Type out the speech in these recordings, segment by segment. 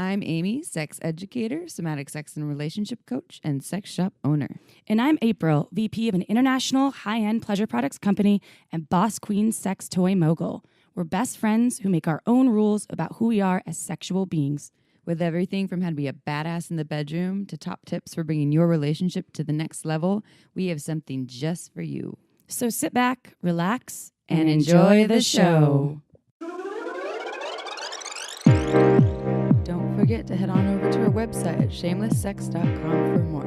I'm Amy, sex educator, somatic sex and relationship coach, and sex shop owner. And I'm April, VP of an international high-end pleasure products company and boss queen sex toy mogul. We're best friends who make our own rules about who we are as sexual beings. With everything from how to be a badass in the bedroom to top tips for bringing your relationship to the next level, we have something just for you. So sit back, relax, and enjoy the show. Don't forget to head on over to our website at shamelesssex.com for more.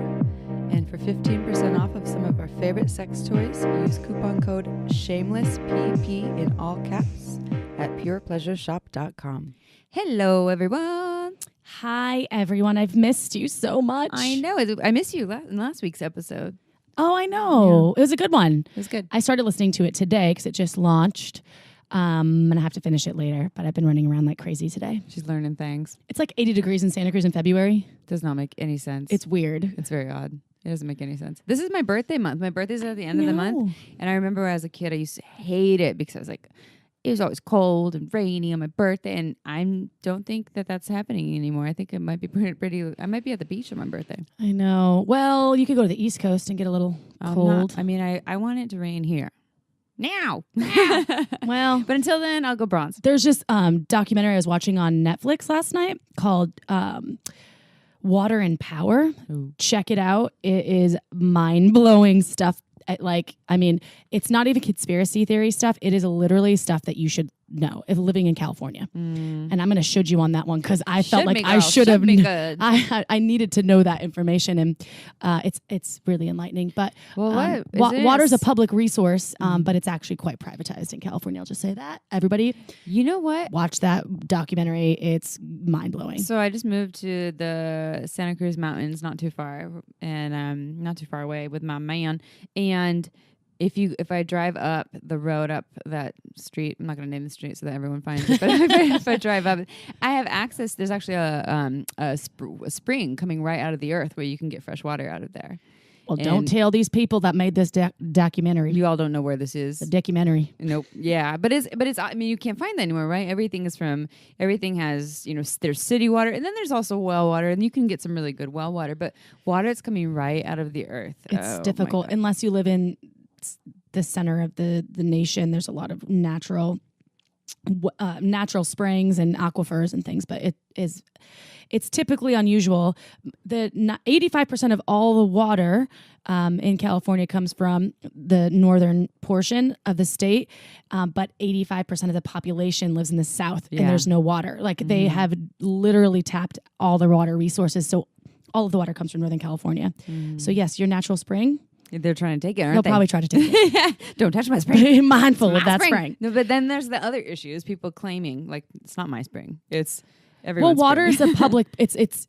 And for 15% off of some of our favorite sex toys, use coupon code SHAMELESSPP in all caps at purepleasureshop.com. Hello, everyone. Hi, everyone. I've missed you so much. I know. I missed you in last week's episode. Oh, I know. Yeah. It was a good one. It was good. I started listening to it today because it just launched. And I have to finish it later, but I've been running around like crazy today. She's learning things. It's like 80 degrees in Santa Cruz in February. Does not make any sense. It's weird. It's very odd. It doesn't make any sense. This is my birthday month. My birthday's at the end of the month. And I remember as a kid, I used to hate it because I was like, it was always cold and rainy on my birthday. And I don't think that that's happening anymore. I think it might be pretty I might be at the beach on my birthday. I know. Well, you could go to the East Coast and get a little cold. I want it to rain here. Now. Well, but until then, I'll go bronze. There's this documentary I was watching on Netflix last night called Water and Power. Ooh. Check it out. It is mind-blowing stuff. It's not even conspiracy theory stuff. It is literally stuff that you should know if living in California. And I'm going to should you on that one because I felt like I should have. I needed to know that information, and it's really enlightening. But water's a public resource, but it's actually quite privatized in California. I'll just say that. Everybody, you know what? Watch that documentary. It's mind blowing. So I just moved to the Santa Cruz Mountains, not too far, and not too far away with my man, and if I drive up the road up that street, I'm not going to name the street so that everyone finds it, but if I drive up, I have access. There's actually a spring coming right out of the earth where you can get fresh water out of there. Well, don't tell these people that made this documentary. You all don't know where this is. The documentary. Nope. Yeah, but it's. I mean, you can't find that anywhere, right? Everything has, there's city water, and then there's also well water, and you can get some really good well water. But water that's coming right out of the earth. It's difficult unless you live in the center of the nation. There's a lot of natural springs and aquifers and things, but it's typically unusual. The 85% of all the water in California comes from the northern portion of the state, but 85% of the population lives in the south, and there's no water. They have literally tapped all the water resources, so all of the water comes from Northern California. So yes, your natural spring. They're trying to take it, aren't They'll they? probably try to take it. Don't touch my spring. Mindful of that spring. No, but then there's the other issue is people claiming like it's not my spring. It's everyone's water spring. is a public. It's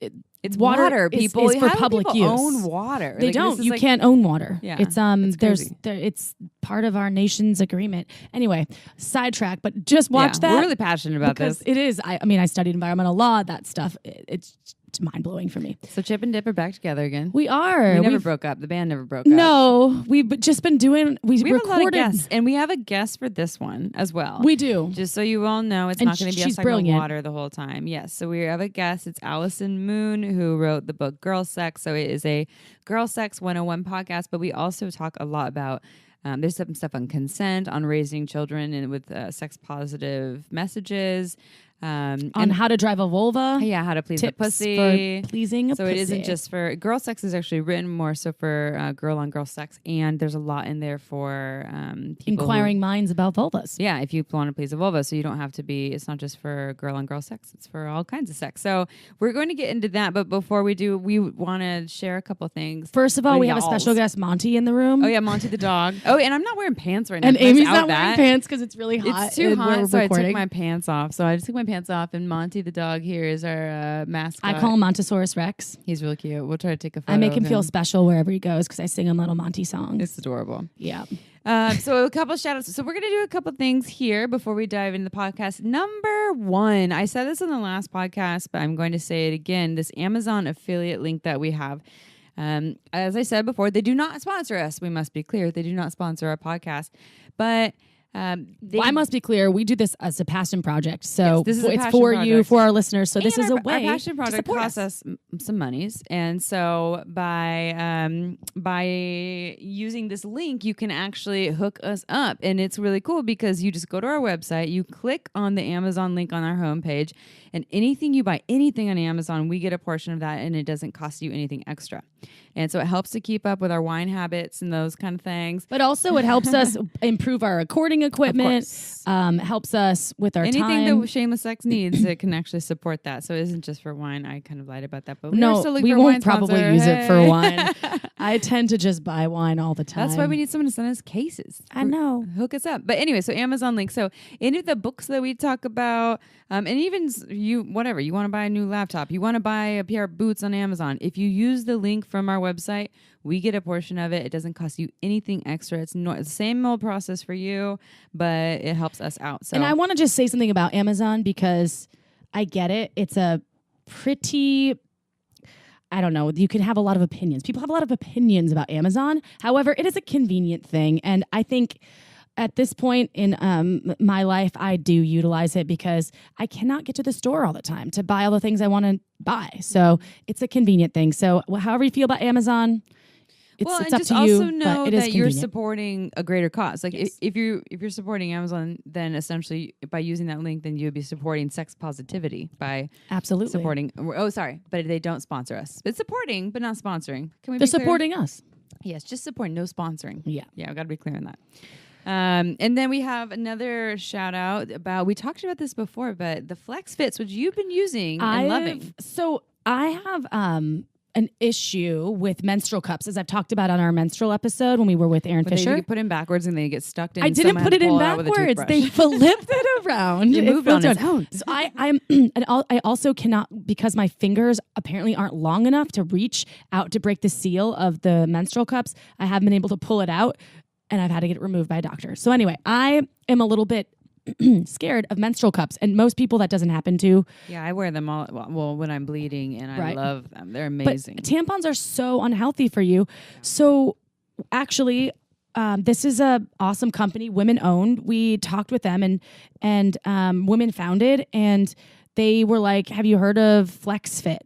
water. People is for public use. Own water. They don't. You can't own water. Yeah, it's part of our nation's agreement. Anyway, sidetrack, but just watch that. We're really passionate about this. It is. I studied environmental law. That stuff. It's mind blowing for me. So Chip and Dip are back together again. We are. We never broke up. The band never broke up. No, we've just been doing. We have recorded a lot of guests, and we have a guest for this one as well. We do. Just so you all know, it's not going to be us talking about water the whole time. Yes. So we have a guest. It's Allison Moon, who wrote the book Girl Sex. So it is a Girl Sex 101 podcast, but we also talk a lot about. There's some stuff on consent, on raising children, and with sex positive messages. On how to drive a vulva. Yeah, how to please the pussy. For pleasing a pussy. So it isn't just for girl sex, is actually written more so for girl on girl sex. And there's a lot in there for inquiring minds about vulvas. Yeah, if you want to please a vulva. So you don't have to be, it's not just for girl on girl sex, it's for all kinds of sex. So we're going to get into that. But before we do, we want to share a couple things. First of all, we have a special guest, Monty, in the room. Oh, yeah, Monty the dog. Oh, and I'm not wearing pants right now. And Amy's not wearing pants because it's really hot. It's too hot, so I took my pants off. So I just took my pants off, and Monty the dog here is our mascot. I call him Montosaurus Rex. He's really cute. We'll try to take a photo. I make him feel special wherever he goes because I sing him little Monty songs. It's adorable. Yeah. So a couple shout outs. So we're going to do a couple things here before we dive into the podcast. Number one, I said this in the last podcast, but I'm going to say it again. This Amazon affiliate link that we have. As I said before, they do not sponsor us. We must be clear. They do not sponsor our podcast. But I must be clear. We do this as a passion project, so Yes, this is a it's passion for project. you, for our listeners. So this And is a way. Our passion project to support costs us some monies, and so by using this link, you can actually hook us up, and it's really cool because you just go to our website, you click on the Amazon link on our homepage, and anything you buy, anything on Amazon, we get a portion of that, and it doesn't cost you anything extra. And so it helps to keep up with our wine habits and those kind of things. But also it helps us improve our recording equipment, helps us with our anything time. that Shameless Sex needs, it can actually support that. So it isn't just for wine. I kind of lied about that, but no, we won't probably use it for wine. I tend to just buy wine all the time. That's why we need someone to send us cases. I know. Hook us up. But anyway, so Amazon link. So any of the books that we talk about, and even you want to buy a new laptop, you want to buy a pair of boots on Amazon. If you use the link from our website, we get a portion of it. It doesn't cost you anything extra. It's the same old process for you, but it helps us out. So, and I want to just say something about Amazon because I get it. It's a pretty, I don't know, you can have a lot of opinions. People have a lot of opinions about Amazon. However, it is a convenient thing. And I think at this point in my life, I do utilize it because I cannot get to the store all the time to buy all the things I want to buy. So it's a convenient thing. So however you feel about Amazon, it's up just to also you. know but it is that you're convenient. supporting a greater cause. Like Yes. if you're supporting Amazon, then essentially by using that link, then you would be supporting sex positivity by Absolutely supporting. Oh, sorry, but they don't sponsor us. It's supporting, but not sponsoring. Can we? They're be clear? supporting us. Yes, just supporting, no sponsoring. Yeah. I got to be clear on that. And then we have another shout out about, we talked about this before, but the Flex Fits, which you've been using and loving. So I have an issue with menstrual cups, as I've talked about on our menstrual episode when we were with Aaron Fisher. You put in backwards and they get stuck in. I didn't put it in backwards. They flipped it around. You moved on its own. So I also cannot, because my fingers apparently aren't long enough to reach out to break the seal of the menstrual cups. I haven't been able to pull it out, and I've had to get it removed by a doctor. So anyway, I am a little bit scared of menstrual cups, and most people that doesn't happen to. Yeah, I wear them all. Well, when I'm bleeding, and I love them. They're amazing. But tampons are so unhealthy for you. So actually, this is a awesome company, women owned. We talked with them and women founded, and they were like, "Have you heard of FlexFit?"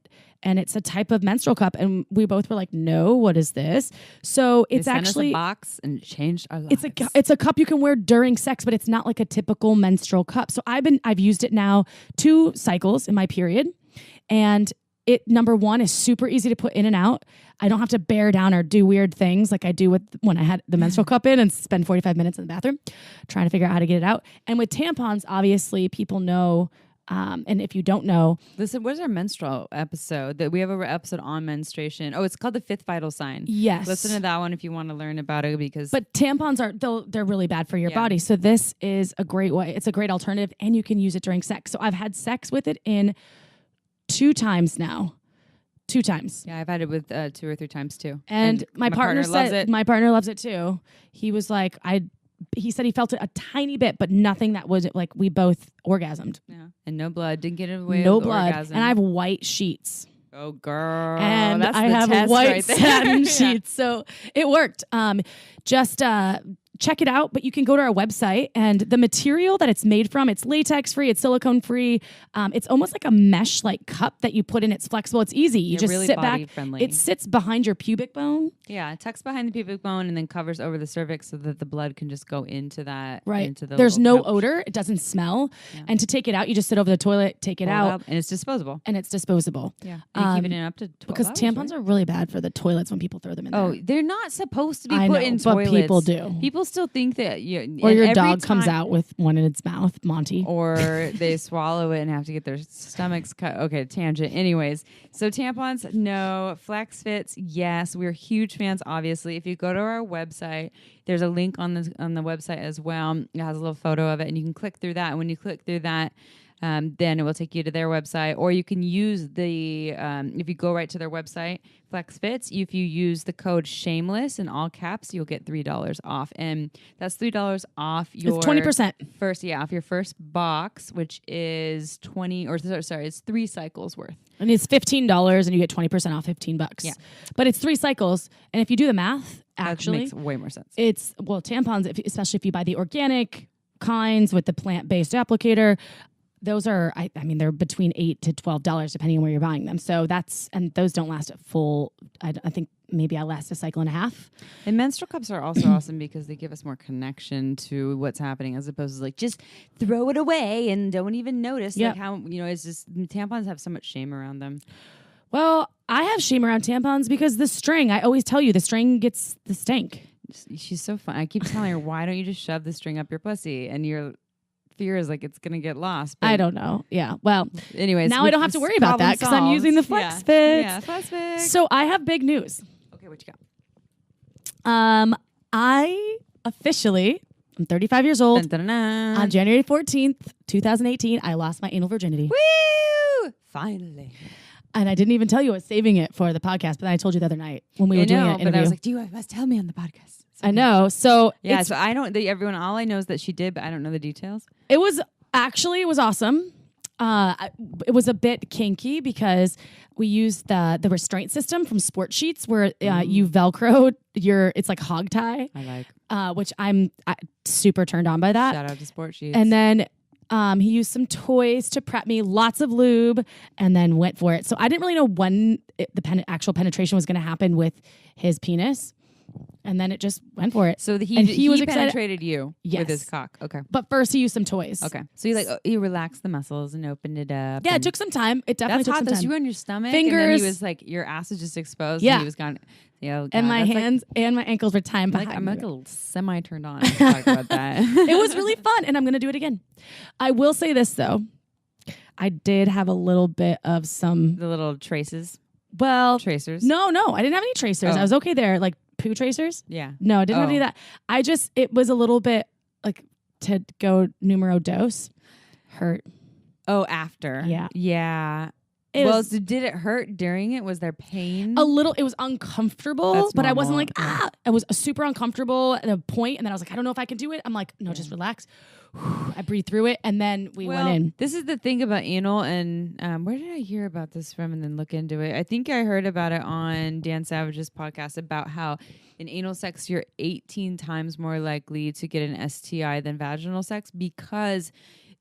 And it's a type of menstrual cup. And we both were like, no, what is this? So it's actually a box and changed our lives. It's a cup you can wear during sex, but it's not like a typical menstrual cup. So I've used it now 2 cycles in my period. And it, number one, is super easy to put in and out. I don't have to bear down or do weird things like I do with when I had the menstrual cup in and spend 45 minutes in the bathroom trying to figure out how to get it out. And with tampons, obviously people know. And if you don't know, listen, where's our menstrual episode? That we have an episode on menstruation. Oh, it's called the 5th vital sign. Yes, listen to that one if you want to learn about it But tampons they're really bad for your body. So this is a great way. It's a great alternative, and you can use it during sex. So I've had sex with it in 2 times now. 2 times. Yeah, I've had it with 2 or 3 times too. And my partner loves it. My partner loves it too. He was like, he said he felt it a tiny bit, but nothing that was like we both orgasmed. Yeah, and no blood. Didn't get it away. No with blood. orgasm. And I have white sheets. Oh, girl. And that's I the have test white right there. satin sheets. So it worked. Just check it out, but you can go to our website, and the material that it's made from, it's latex free, it's silicone free. It's almost like a mesh like cup that you put in. It's flexible. It's easy. You just really sit body back. friendly. It sits behind your pubic bone. Yeah, it tucks behind the pubic bone and then covers over the cervix so that the blood can just go into that. Right. Into the There's no pouch. odor. It doesn't smell. Yeah. And to take it out, you just sit over the toilet, take it Pull out. and it's disposable. And it's disposable. Yeah. And you keep it in up to 12 because hours, tampons right? are really bad for the toilets when people throw them in there. Oh, they're not supposed to be I put know, in but toilets. people do. People still think that or your dog comes out with one in its mouth, Monty. Or they swallow it and have to get their stomachs cut. Okay, tangent. Anyways, so tampons, no. Flex Fits, yes. We're huge fans, obviously. If you go to our website, there's a link on the website as well. It has a little photo of it, and you can click through that. And when you click through that, then it will take you to their website, or you can use the if you go right to their website, Flex Fits. If you use the code Shameless in all caps, you'll get $3 off, and that's $3 off your. It's 20% first. Yeah, off your first box, which is 20 or sorry, it's 3 cycles worth. And it's $15, and you get 20% off $15. Yeah, but it's 3 cycles, and if you do the math, actually, that makes way more sense. It's tampons, especially if you buy the organic kinds with the plant-based applicator. Those are, I mean, they're between $8 to $12 depending on where you're buying them. So and those don't last a full, I think maybe I last a cycle and a half. And menstrual cups are also awesome because they give us more connection to what's happening as opposed to like just throw it away and don't even notice. Yep. Like how, it's just tampons have so much shame around them. Well, I have shame around tampons because the string, I always tell you, the string gets the stink. She's so fun. I keep telling her, why don't you just shove the string up your pussy? And your fear is like it's gonna get lost. But I don't know. Yeah. Well, anyways, now I don't have to worry about that because I'm using the Flex Fit. Yeah, Flex Fit. So I have big news. Okay, what you got? I officially, I'm 35 years old. Dun, dun, dun, dun. On January 14th, 2018, I lost my anal virginity. Woo! Finally. And I didn't even tell you I was saving it for the podcast, but then I told you the other night when we were doing it. But I was like, you must tell me on the podcast. I know. So yeah, so I don't. Everyone, all I know is that she did, but I don't know the details. It was awesome. It was a bit kinky because we used the restraint system from Sport Sheets where you Velcroed it's like hog tie. I like. Which I'm super turned on by that. Shout out to Sport Sheets. And then he used some toys to prep me, lots of lube, and then went for it. So I didn't really know when actual penetration was going to happen with his penis. And then it just went for it. So he was excited. Penetrated you with his cock. Okay. But first he used some toys. Okay. So you relaxed the muscles and opened it up. Yeah, it took some time. It definitely took some time. You on your stomach. Fingers. And then he was like, your ass was just exposed. Yeah. And he was gone. Yeah. And my hands and my ankles were tied behind. I'm like a little semi turned on. Talk about that. It was really fun, and I'm going to do it again. I will say this though, I did have a little bit of some the little traces. Well, tracers. No, I didn't have any tracers. I was okay there, like poo tracers. Yeah. No, I didn't have any of that. It was a little bit like to go numero dos hurt. Oh, after. Yeah. Yeah. So did it hurt during it? Was there pain? A little. It was uncomfortable, but I wasn't like, Yeah. I was super uncomfortable at a point, and then I was like, I don't know if I can do it. I'm like, no, just relax. I breathed through it, and then we went in. This is the thing about anal, and where did I hear about this from and then look into it? I think I heard about it on Dan Savage's podcast about how in anal sex, you're 18 times more likely to get an STI than vaginal sex because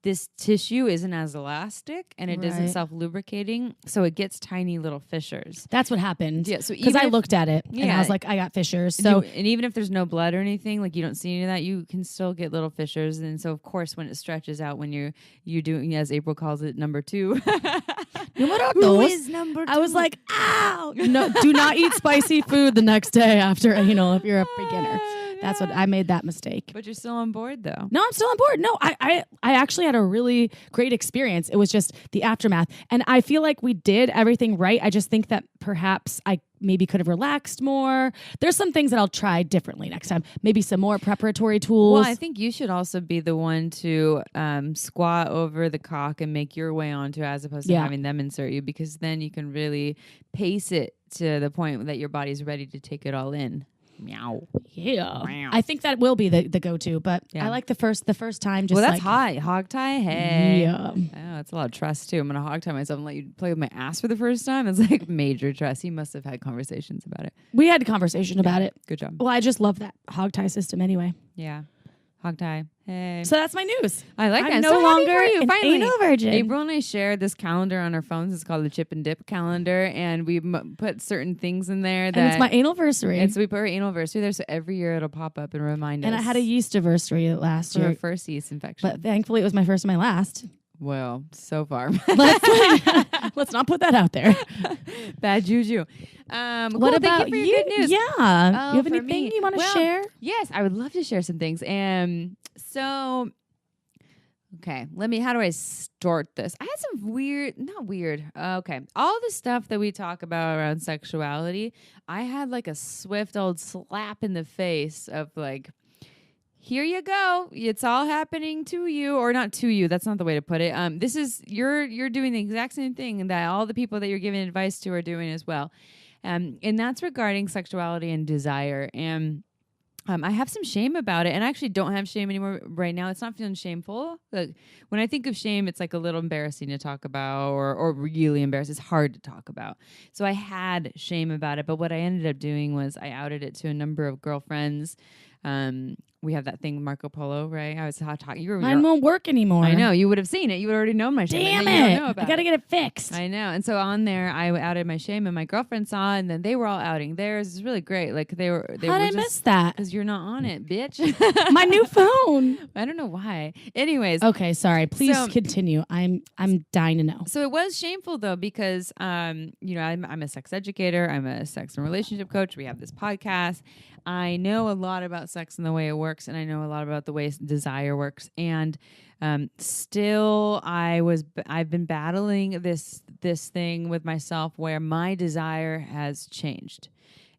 this tissue isn't as elastic and it isn't self-lubricating, so it gets tiny little fissures. That's what happened. Yeah, so because I looked at it and I was like, I got fissures. So and even if there's no blood or anything, like you don't see any of that, you can still get little fissures. And so of course, when it stretches out, when you're doing, as April calls it, number two. Who is number two? I was like, ow! No, do not eat spicy food the next day after if you're a beginner. That's what I made that mistake. But you're still on board though. No, I'm still on board. No, I actually had a really great experience. It was just the aftermath. And I feel like we did everything right. I just think that perhaps I maybe could have relaxed more. There's some things that I'll try differently next time. Maybe some more preparatory tools. Well, I think you should also be the one to squat over the cock and make your way onto it as opposed to having them insert you, because then you can really pace it to the point that your body's ready to take it all in. Meow. Yeah. Meow. I think that will be the go-to, but I like the first time. Just that's hot. Hog tie? Hey. Yeah. Oh, it's a lot of trust too. I'm going to hog tie myself and let you play with my ass for the first time. It's like major trust. He must have had conversations about it. We had a conversation about it. Good job. Well, I just love that hog tie system anyway. Yeah. Hog tie. Hey. So that's my news. I like I'm that. I'm no so longer happy for you. an Finally. anal virgin. April and I shared this calendar on our phones. It's called the Chip and Dip calendar, and we put certain things in there. And it's my anniversary. And so we put our anniversary there, so every year it'll pop up and remind us. And I had a yeast anniversary last year. Our first yeast infection. But thankfully it was my first and my last. Well, so far. Let's not put that out there. Bad juju. Cool. What about Thank you for your good news. Yeah. You have anything you want to share? Yes, I would love to share some things. So, okay, how do I start this? I had some not weird. Okay. All the stuff that we talk about around sexuality, I had like a swift old slap in the face of like, here you go. It's all happening to you, or not to you. That's not the way to put it. This is you're doing the exact same thing that all the people that you're giving advice to are doing as well. And that's regarding sexuality and desire. And I have some shame about it, and I actually don't have shame anymore right now. It's not feeling shameful. Like, when I think of shame, it's like a little embarrassing to talk about, or really embarrassing. It's hard to talk about. So I had shame about it, but what I ended up doing was I outed it to a number of girlfriends we have that thing Marco Polo, right? I was talking. Mine won't work anymore. I know, you would have seen it. You would already know my shame. Damn You don't it! know about I gotta it. get it fixed. I know. And so on there, I outed my shame, and my girlfriend saw, and then they were all outing theirs. It's really great. Like they were. How'd I miss that? Because you're not on it, bitch. My new phone. I don't know why. Anyways. Okay, sorry. Please continue. I'm dying to know. So it was shameful though, because I'm a sex educator. I'm a sex and relationship coach. We have this podcast. I know a lot about sex and the way it works, and I know a lot about the way desire works. And still, I've been battling this thing with myself where my desire has changed.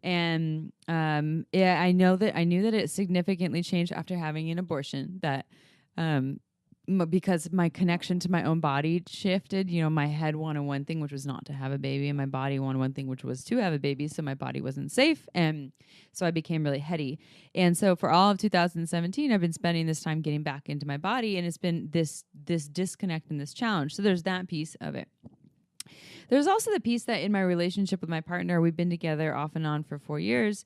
And I knew that it significantly changed after having an abortion. That because my connection to my own body shifted. My head wanted one thing, which was not to have a baby, and my body wanted one thing, which was to have a baby. So my body wasn't safe, and so I became really heady. And so for all of 2017, I've been spending this time getting back into my body, and it's been this disconnect and this challenge. So there's that piece of it. There's also the piece that in my relationship with my partner, we've been together off and on for 4 years.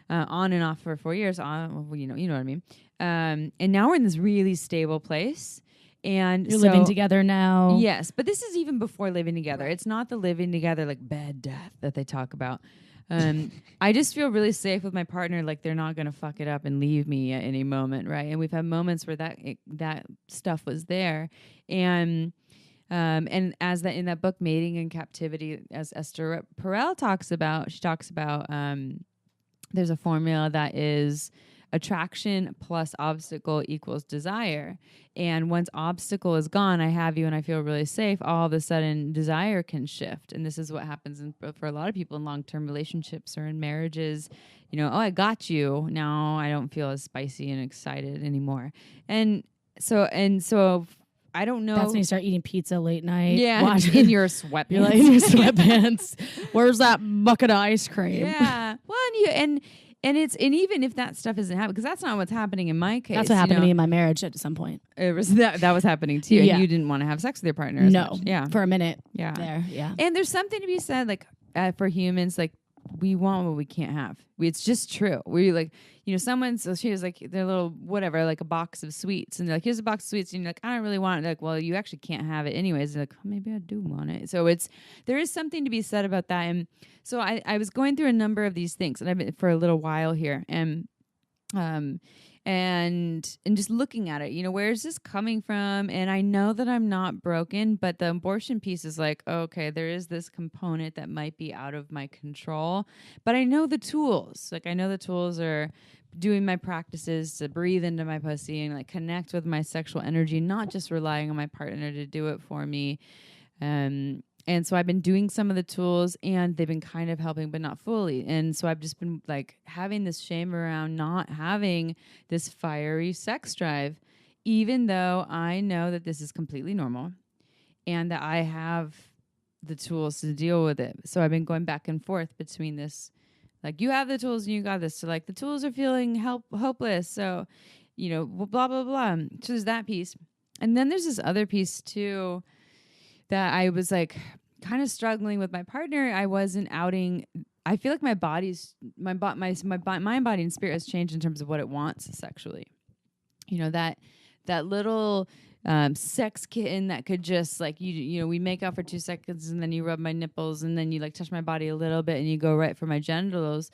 On and off for 4 years. You know what I mean. And now we're in this really stable place. And you're living together now. Yes, but this is even before living together. It's not the living together like bed death that they talk about. I just feel really safe with my partner, like they're not gonna fuck it up and leave me at any moment, right? And we've had moments where that stuff was there, and as in that book, Mating in Captivity, as Esther Perel talks about, there's a formula that is attraction plus obstacle equals desire. And once obstacle is gone, I have you and I feel really safe, all of a sudden desire can shift. And this is what happens for a lot of people in long-term relationships or in marriages. I got you. Now I don't feel as spicy and excited anymore. And so I don't know. That's when you start eating pizza late night. Yeah, in your sweatpants. You're like in your sweatpants. Where's that bucket of ice cream? Yeah. Well, and even if that stuff isn't happening, because that's not what's happening in my case. That's what happened to me in my marriage at some point. It was that was happening to you. Yeah. And you didn't want to have sex with your partner. No. Yeah. For a minute. Yeah. There. Yeah. And there's something to be said, like for humans, like we want what we can't have. It's just true. We like, so she was like their little whatever, like a box of sweets, and they're like, here's a box of sweets, and you're like, I don't really want it. They're like, well, you actually can't have it anyways. They're like, oh, maybe I do want it. So there is something to be said about that. And so I was going through a number of these things, and I've been for a little while here, and just looking at it, where is this coming from? And I know that I'm not broken, but the abortion piece is like, okay, there is this component that might be out of my control, but I know the tools. Like I know the tools are doing my practices to breathe into my pussy and like connect with my sexual energy, not just relying on my partner to do it for me. And so I've been doing some of the tools, and they've been kind of helping, but not fully. And so I've just been like having this shame around not having this fiery sex drive, even though I know that this is completely normal and that I have the tools to deal with it. So I've been going back and forth between this, like you have the tools and you got this. So like the tools are feeling hopeless. So, blah, blah, blah. So there's that piece. And then there's this other piece too, that I was like kind of struggling with my partner. I wasn't outing. I feel like my body, mind, body, and spirit has changed in terms of what it wants sexually. That little sex kitten that could just like we make out for 2 seconds, and then you rub my nipples, and then you like touch my body a little bit, and you go right for my genitals.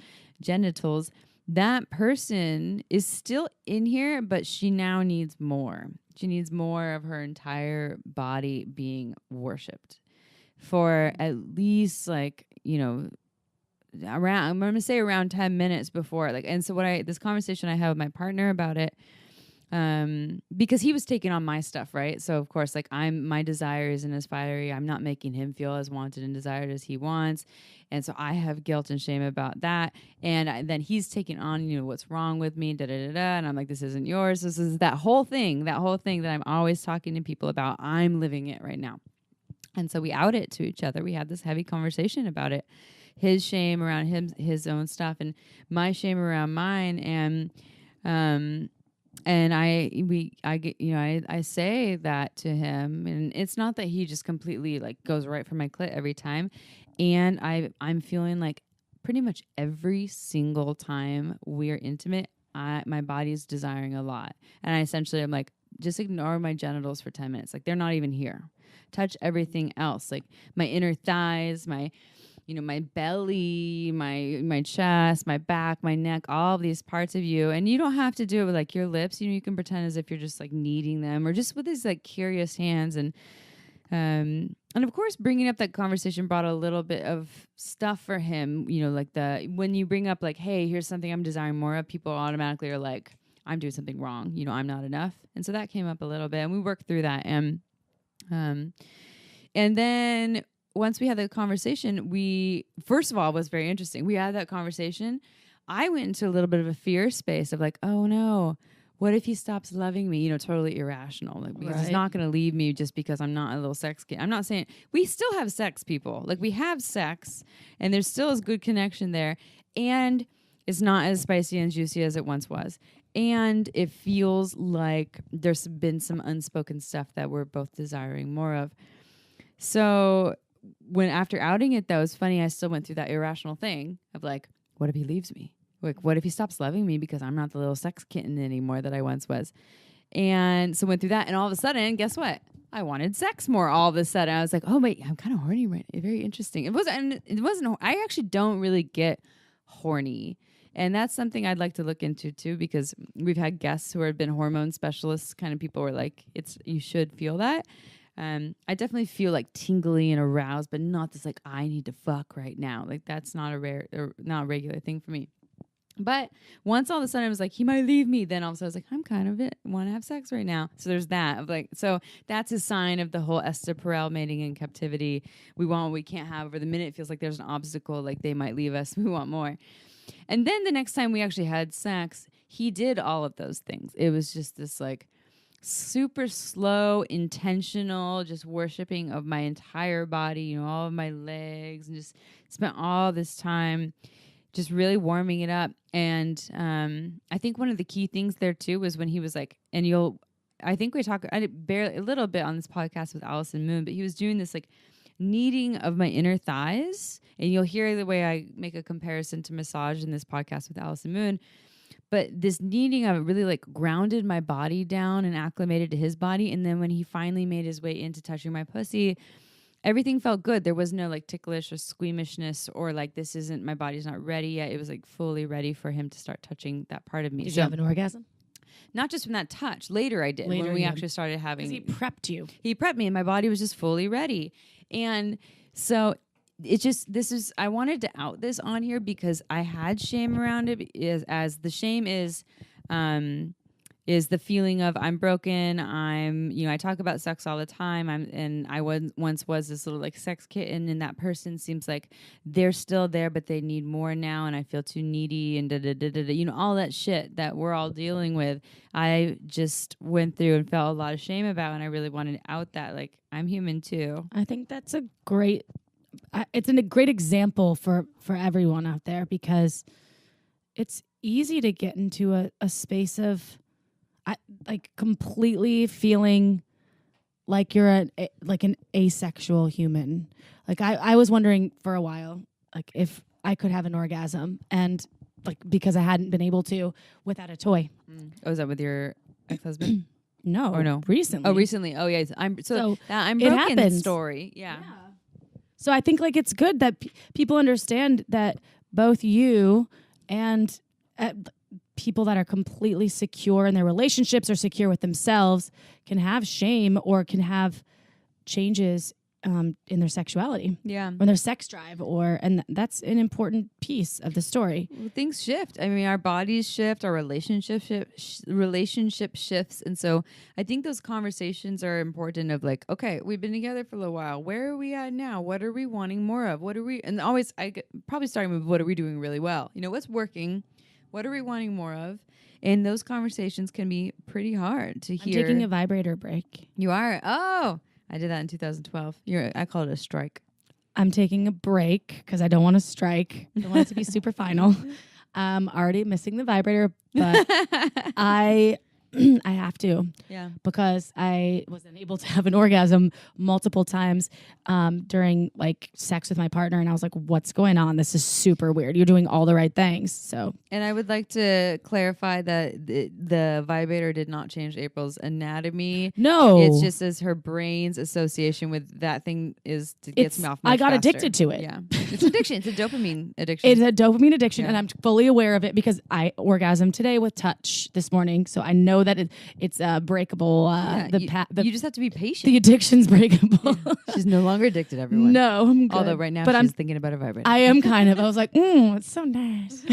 That person is still in here, but she now needs more. She needs more of her entire body being worshipped for at least like, I'm going to say around 10 minutes before. Like, and so this conversation I had with my partner about it, because he was taking on my stuff, right? So of course, like my desire isn't as fiery. I'm not making him feel as wanted and desired as he wants. And so I have guilt and shame about that. And then he's taking on, what's wrong with me, And I'm like, this isn't yours. This is that whole thing that I'm always talking to people about. I'm living it right now. And so we out it to each other. We had this heavy conversation about it. His shame around his own stuff, and my shame around mine. And I say that to him, and it's not that he just completely like goes right for my clit every time. And I'm feeling like pretty much every single time we're intimate, my body's desiring a lot. And I'm like, just ignore my genitals for 10 minutes. Like, they're not even here. Touch everything else. Like my inner thighs, my belly, my chest, my back, my neck, all of these parts of you. And you don't have to do it with like your lips. You can pretend as if you're just like kneading them, or just with these like curious hands. And of course, bringing up that conversation brought a little bit of stuff for him. Like when you bring up like, hey, here's something I'm desiring more of, people automatically are like, I'm doing something wrong. I'm not enough. And so that came up a little bit, and we worked through that. And then once we had the conversation, first of all, it was very interesting. We had that conversation. I went into a little bit of a fear space of like, oh no, what if he stops loving me? Totally irrational. Like, because he's not going to leave me just because I'm not a little sex kid. I'm not saying we still have sex, people. Like, we have sex, and there still is good connection there. And it's not as spicy and juicy as it once was. And it feels like there's been some unspoken stuff that we're both desiring more of. So after outing it, though, it's funny, I still went through that irrational thing of like, what if he leaves me? Like, what if he stops loving me because I'm not the little sex kitten anymore that I once was? And so went through that, and all of a sudden, guess what? I wanted sex more all of a sudden. I was like, oh, wait, I'm kind of horny right now. Very interesting. It wasn't, I actually don't really get horny. And that's something I'd like to look into too, because we've had guests who have been hormone specialists, kind of people were like, you should feel that. I definitely feel like tingly and aroused, but not this like, I need to fuck right now. Like, that's not not a regular thing for me. But once all of a sudden I was like, he might leave me, then all of a sudden I was like, I'm kind of want to have sex right now. So there's that of like, so that's a sign of the whole Esther Perel mating in captivity. We want what we can't have. Or the minute it feels like there's an obstacle, like they might leave us, we want more. And then the next time we actually had sex, he did all of those things. It was just this like super slow, intentional, just worshiping of my entire body, all of my legs, and just spent all this time just really warming it up. And I think one of the key things there too was when he was like, I think we talked a little bit on this podcast with Allison Moon, but he was doing this like kneading of my inner thighs. And you'll hear the way I make a comparison to massage in this podcast with Allison Moon. But this kneading of it really like grounded my body down and acclimated to his body. And then when he finally made his way into touching my pussy, everything felt good. There was no like ticklish or squeamishness or like, my body's not ready yet. It was like fully ready for him to start touching that part of me. Did you have an orgasm? Not just from that touch. Later I did. When we actually started having. Because he prepped you. He prepped me and my body was just fully ready. And so it's just, I wanted to out this on here because I had shame around it, as the shame is the feeling of I'm broken. I talk about sex all the time. I once was this little like sex kitten, and that person seems like they're still there, but they need more now, and I feel too needy and all that shit that we're all dealing with. I just went through and felt a lot of shame about, and I really wanted to out that like I'm human too. I think that's a great example for everyone out there, because it's easy to get into a space of like completely feeling like you're an asexual human. Like I was wondering for a while, like if I could have an orgasm, and like because I hadn't been able to without a toy. Oh, is that with your ex-husband? No, or no? Recently. Oh, recently. Oh, yeah. I'm broken story. Yeah. So I think like it's good that people understand that both you and people that are completely secure in their relationships or secure with themselves can have shame or can have changes in their sexuality, or their sex drive, and that's an important piece of the story. Well, things shift. I mean, our bodies shift, our relationship shifts, and so I think those conversations are important. Of like, okay, we've been together for a little while. Where are we at now? What are we wanting more of? And always, probably starting with what are we doing really well? What's working? What are we wanting more of? And those conversations can be pretty hard to hear. I'm taking a vibrator break. You are? Oh, I did that in 2012. I call it a strike. I'm taking a break because I don't want to strike. I don't want it to be super final. Already missing the vibrator, but I I have to. Yeah. Because I wasn't able to have an orgasm multiple times during like sex with my partner. And I was like, what's going on? This is super weird. You're doing all the right things. So, and I would like to clarify that the vibrator did not change April's anatomy. No. It's just as her brain's association with that thing gets me off much I got faster. addicted to it. Yeah. It's addiction. It's a dopamine addiction. It's a dopamine addiction, Yeah. and I'm fully aware of it because I orgasmed today with touch this morning. So I know that it's breakable. You just have to be patient. The addiction's breakable. She's no longer addicted, everyone. No, I'm good. Although right now she's thinking about a vibrator. I am kind of. I was like, it's so nice.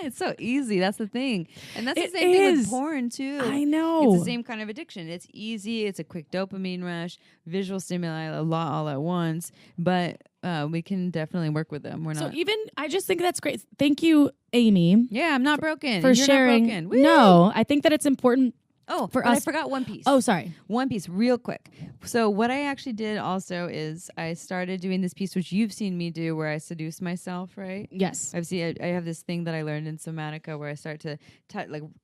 It's so easy. That's the thing. And that's the It same thing is. with porn, too. I know. It's the same kind of addiction. It's easy. It's a quick dopamine rush, visual stimuli a lot all at once. But we can definitely work with them. We're not. So I just think that's great. Thank you, Amy. Yeah, I'm not broken. For You're sharing. Not broken. Woo! No, I think that it's important. Oh, for but us. I forgot one piece. Oh, sorry. One piece, real quick. So what I actually did also is I started doing this piece, which you've seen me do, where I seduce myself, right? Yes. I have this thing that I learned in Somatica where I start to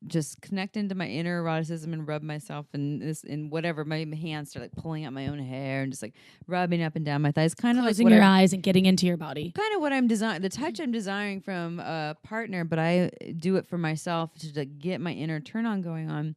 just connect into my inner eroticism and rub myself in whatever. My hands start like pulling out my own hair and just like rubbing up and down my thighs. Kind of like closing your eyes and getting into your body. Kind of what I'm the touch I'm desiring from a partner, but I do it for myself to get my inner turn on going on.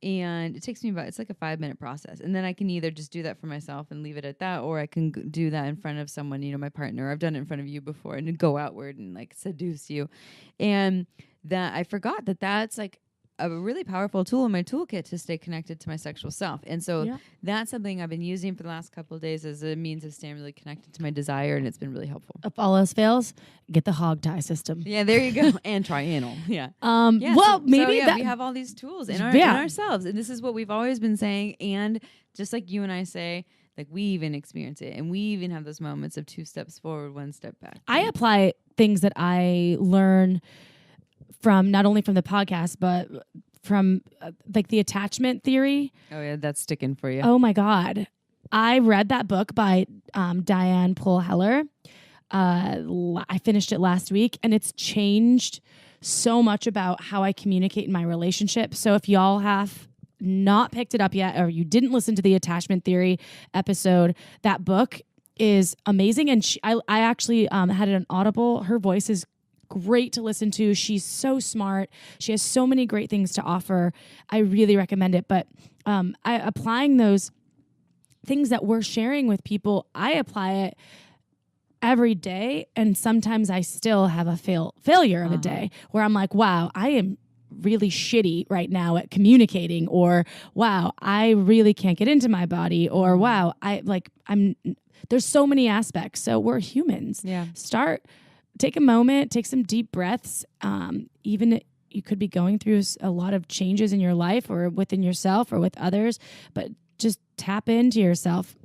And it takes me it's like a 5-minute process. And then I can either just do that for myself and leave it at that, or I can do that in front of someone, my partner. I've done it in front of you before and go outward and like seduce you. And that I forgot that's like a really powerful tool in my toolkit to stay connected to my sexual self. And so that's something I've been using for the last couple of days as a means of staying really connected to my desire. And it's been really helpful. If all else fails, get the hog tie system. Yeah, there you go. And try anal. Yeah. Maybe we have all these tools in ourselves. And this is what we've always been saying. And just like you and I say, like we even experience it. And we even have those moments of 2 steps forward, 1 step back. I apply things that I learn from not only from the podcast, but from like the attachment theory. Oh yeah, that's sticking for you. Oh my God. I read that book by Diane Pohl Heller. I finished it last week and it's changed so much about how I communicate in my relationship. So if y'all have not picked it up yet, or you didn't listen to the attachment theory episode, that book is amazing. And I actually had it on Audible. Her voice is great to listen to. She's so smart. She has so many great things to offer. I really recommend it. But applying those things that we're sharing with people, I apply it every day. And sometimes I still have a failure of a day where I'm like, wow, I am really shitty right now at communicating, or wow, I really can't get into my body, or wow, there's so many aspects. So we're humans. Yeah. Take a moment, take some deep breaths. Even you could be going through a lot of changes in your life or within yourself or with others, but just tap into yourself.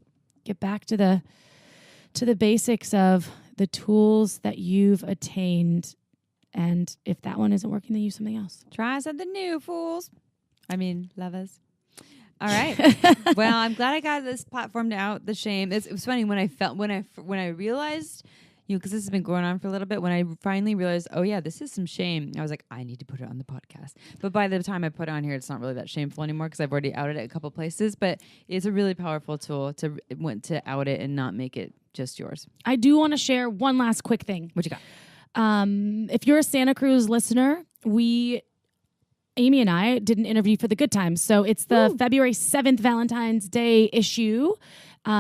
Get back to the basics of the tools that you've attained. And if that one isn't working, then use something else. Try something new, fools. I mean, lovers. All right. Well, I'm glad I got this platform out the shame. It was funny when I realized, because this has been going on for a little bit, when I finally realized, oh yeah, this is some shame, I was like, I need to put it on the podcast. But by the time I put it on here, it's not really that shameful anymore because I've already outed it a couple places. But it's a really powerful tool to out it and not make it just yours. I do want to share one last quick thing. What you got? If you're a Santa Cruz listener, Amy and I did an interview for the Good Times. So it's the February 7th Valentine's Day issue.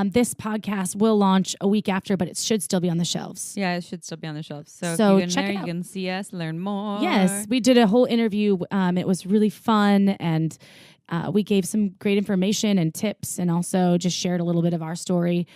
This podcast will launch a week after, but it should still be on the shelves. Yeah, it should still be on the shelves. So if check you it out. You can see us, learn more. Yes, we did a whole interview. It was really fun, and we gave some great information and tips, and also just shared a little bit of our story.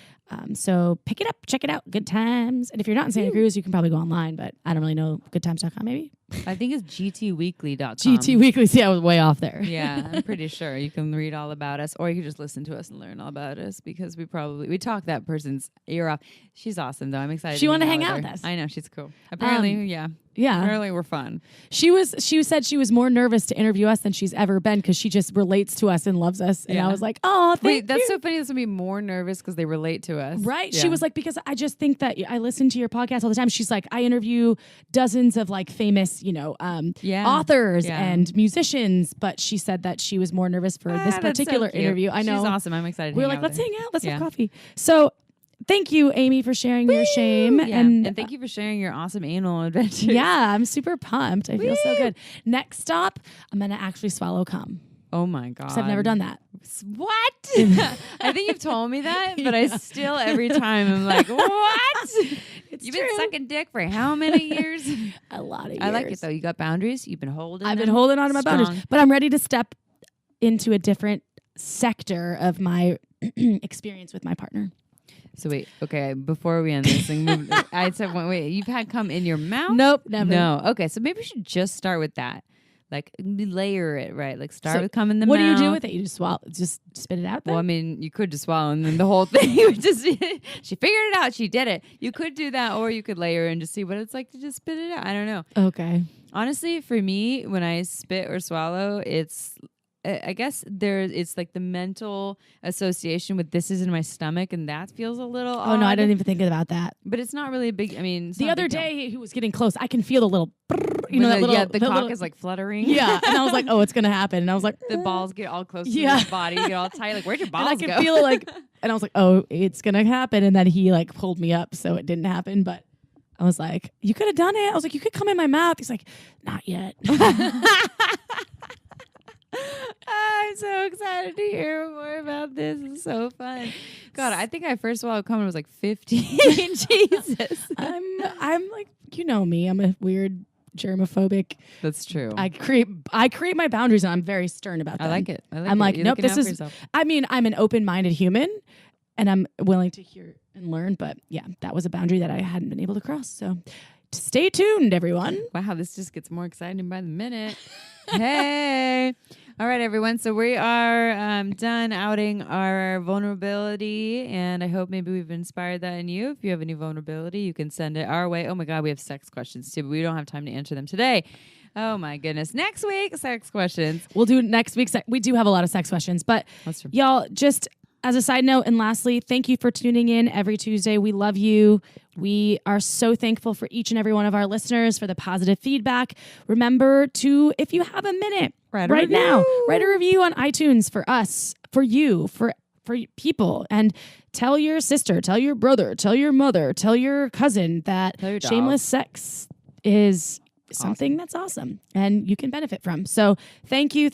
So pick it up, check it out. Good Times. And if you're not in Santa Cruz, you can probably go online, but I don't really know. Goodtimes.com maybe? I think it's gtweekly.com. GT Weekly. See, I was way off there. Yeah, I'm pretty sure. You can read all about us, or you can just listen to us and learn all about us, because we talk that person's ear off. She's awesome, though. I'm excited. She wanted to hang out with us. I know, she's cool. Apparently, yeah. Apparently, we're fun. She said she was more nervous to interview us than she's ever been because she just relates to us and loves us. And I was like, oh, thank you. That's so funny. That's gonna be more nervous because they relate to us, right? Yeah. She was like, because I just think that I listen to your podcast all the time. She's like, I interview dozens of like famous famous, authors and musicians. But she said that she was more nervous for this particular interview. I know. She's awesome. I'm excited. We're like, let's hang out. Let's have coffee. So thank you, Amy, for sharing your shame. Yeah. And thank you for sharing your awesome anal adventures. Yeah, I'm super pumped. I feel so good. Next stop, I'm going to actually swallow cum. Oh my God. Because I've never done that. What? I think you've told me that, but I still, every time, I'm like, what? You've been sucking dick for how many years? A lot of years. I like it though. You got boundaries. You've been holding I've been holding on to my boundaries. But I'm ready to step into a different sector of my experience with my partner. So wait, okay, before we end this thing, I said, wait, you've had cum in your mouth? Nope, never. No. Okay, so maybe we should just start with that. Like layer it, right? Like start with cum in the mouth. What do you do with it? You just swallow, just spit it out then? Well, I mean, you could just swallow and then the whole thing would just, she figured it out. She did it. You could do that, or you could layer and just see what it's like to just spit it out. I don't know. Okay. Honestly, for me, when I spit or swallow, I guess it's like the mental association with this is in my stomach, and that feels a little odd. Oh, no, I didn't even think about that. But it's not really a big, I mean. The other day, he was getting close. I can feel the little, the cock is like fluttering. Yeah, and I was like, oh, it's going to happen. And I was like. The balls get all close to his body, get all tight. Like, where'd your balls and go? I can feel it like, and I was like, oh, it's going to happen. And then he like pulled me up, so it didn't happen. But I was like, you could have done it. I was like, you could come in my mouth. He's like, not yet. I'm so excited to hear more about this. It's so fun. God, I think I first swallowed cum when I was like 15. Jesus. I'm like, you know me. I'm a weird germophobic. That's true. I create my boundaries, and I'm very stern about them. I like it. I'm like, nope, this is. I mean, I'm an open-minded human, and I'm willing to hear and learn. But yeah, that was a boundary that I hadn't been able to cross. So stay tuned, everyone. Wow, this just gets more exciting by the minute. Hey. All right, everyone. So we are done outing our vulnerability, and I hope maybe we've inspired that in you. If you have any vulnerability, you can send it our way. Oh, my God, we have sex questions, too, but we don't have time to answer them today. Oh, my goodness. Next week, sex questions. We'll do next week. We do have a lot of sex questions, but y'all, just as a side note, and lastly, thank you for tuning in every Tuesday. We love you. We are so thankful for each and every one of our listeners for the positive feedback. Remember to, if you have a minute right now, write a review on iTunes for us, for you, for people, and tell your sister, tell your brother, tell your mother, tell your cousin that shameless sex is something that's awesome and you can benefit from. So thank you.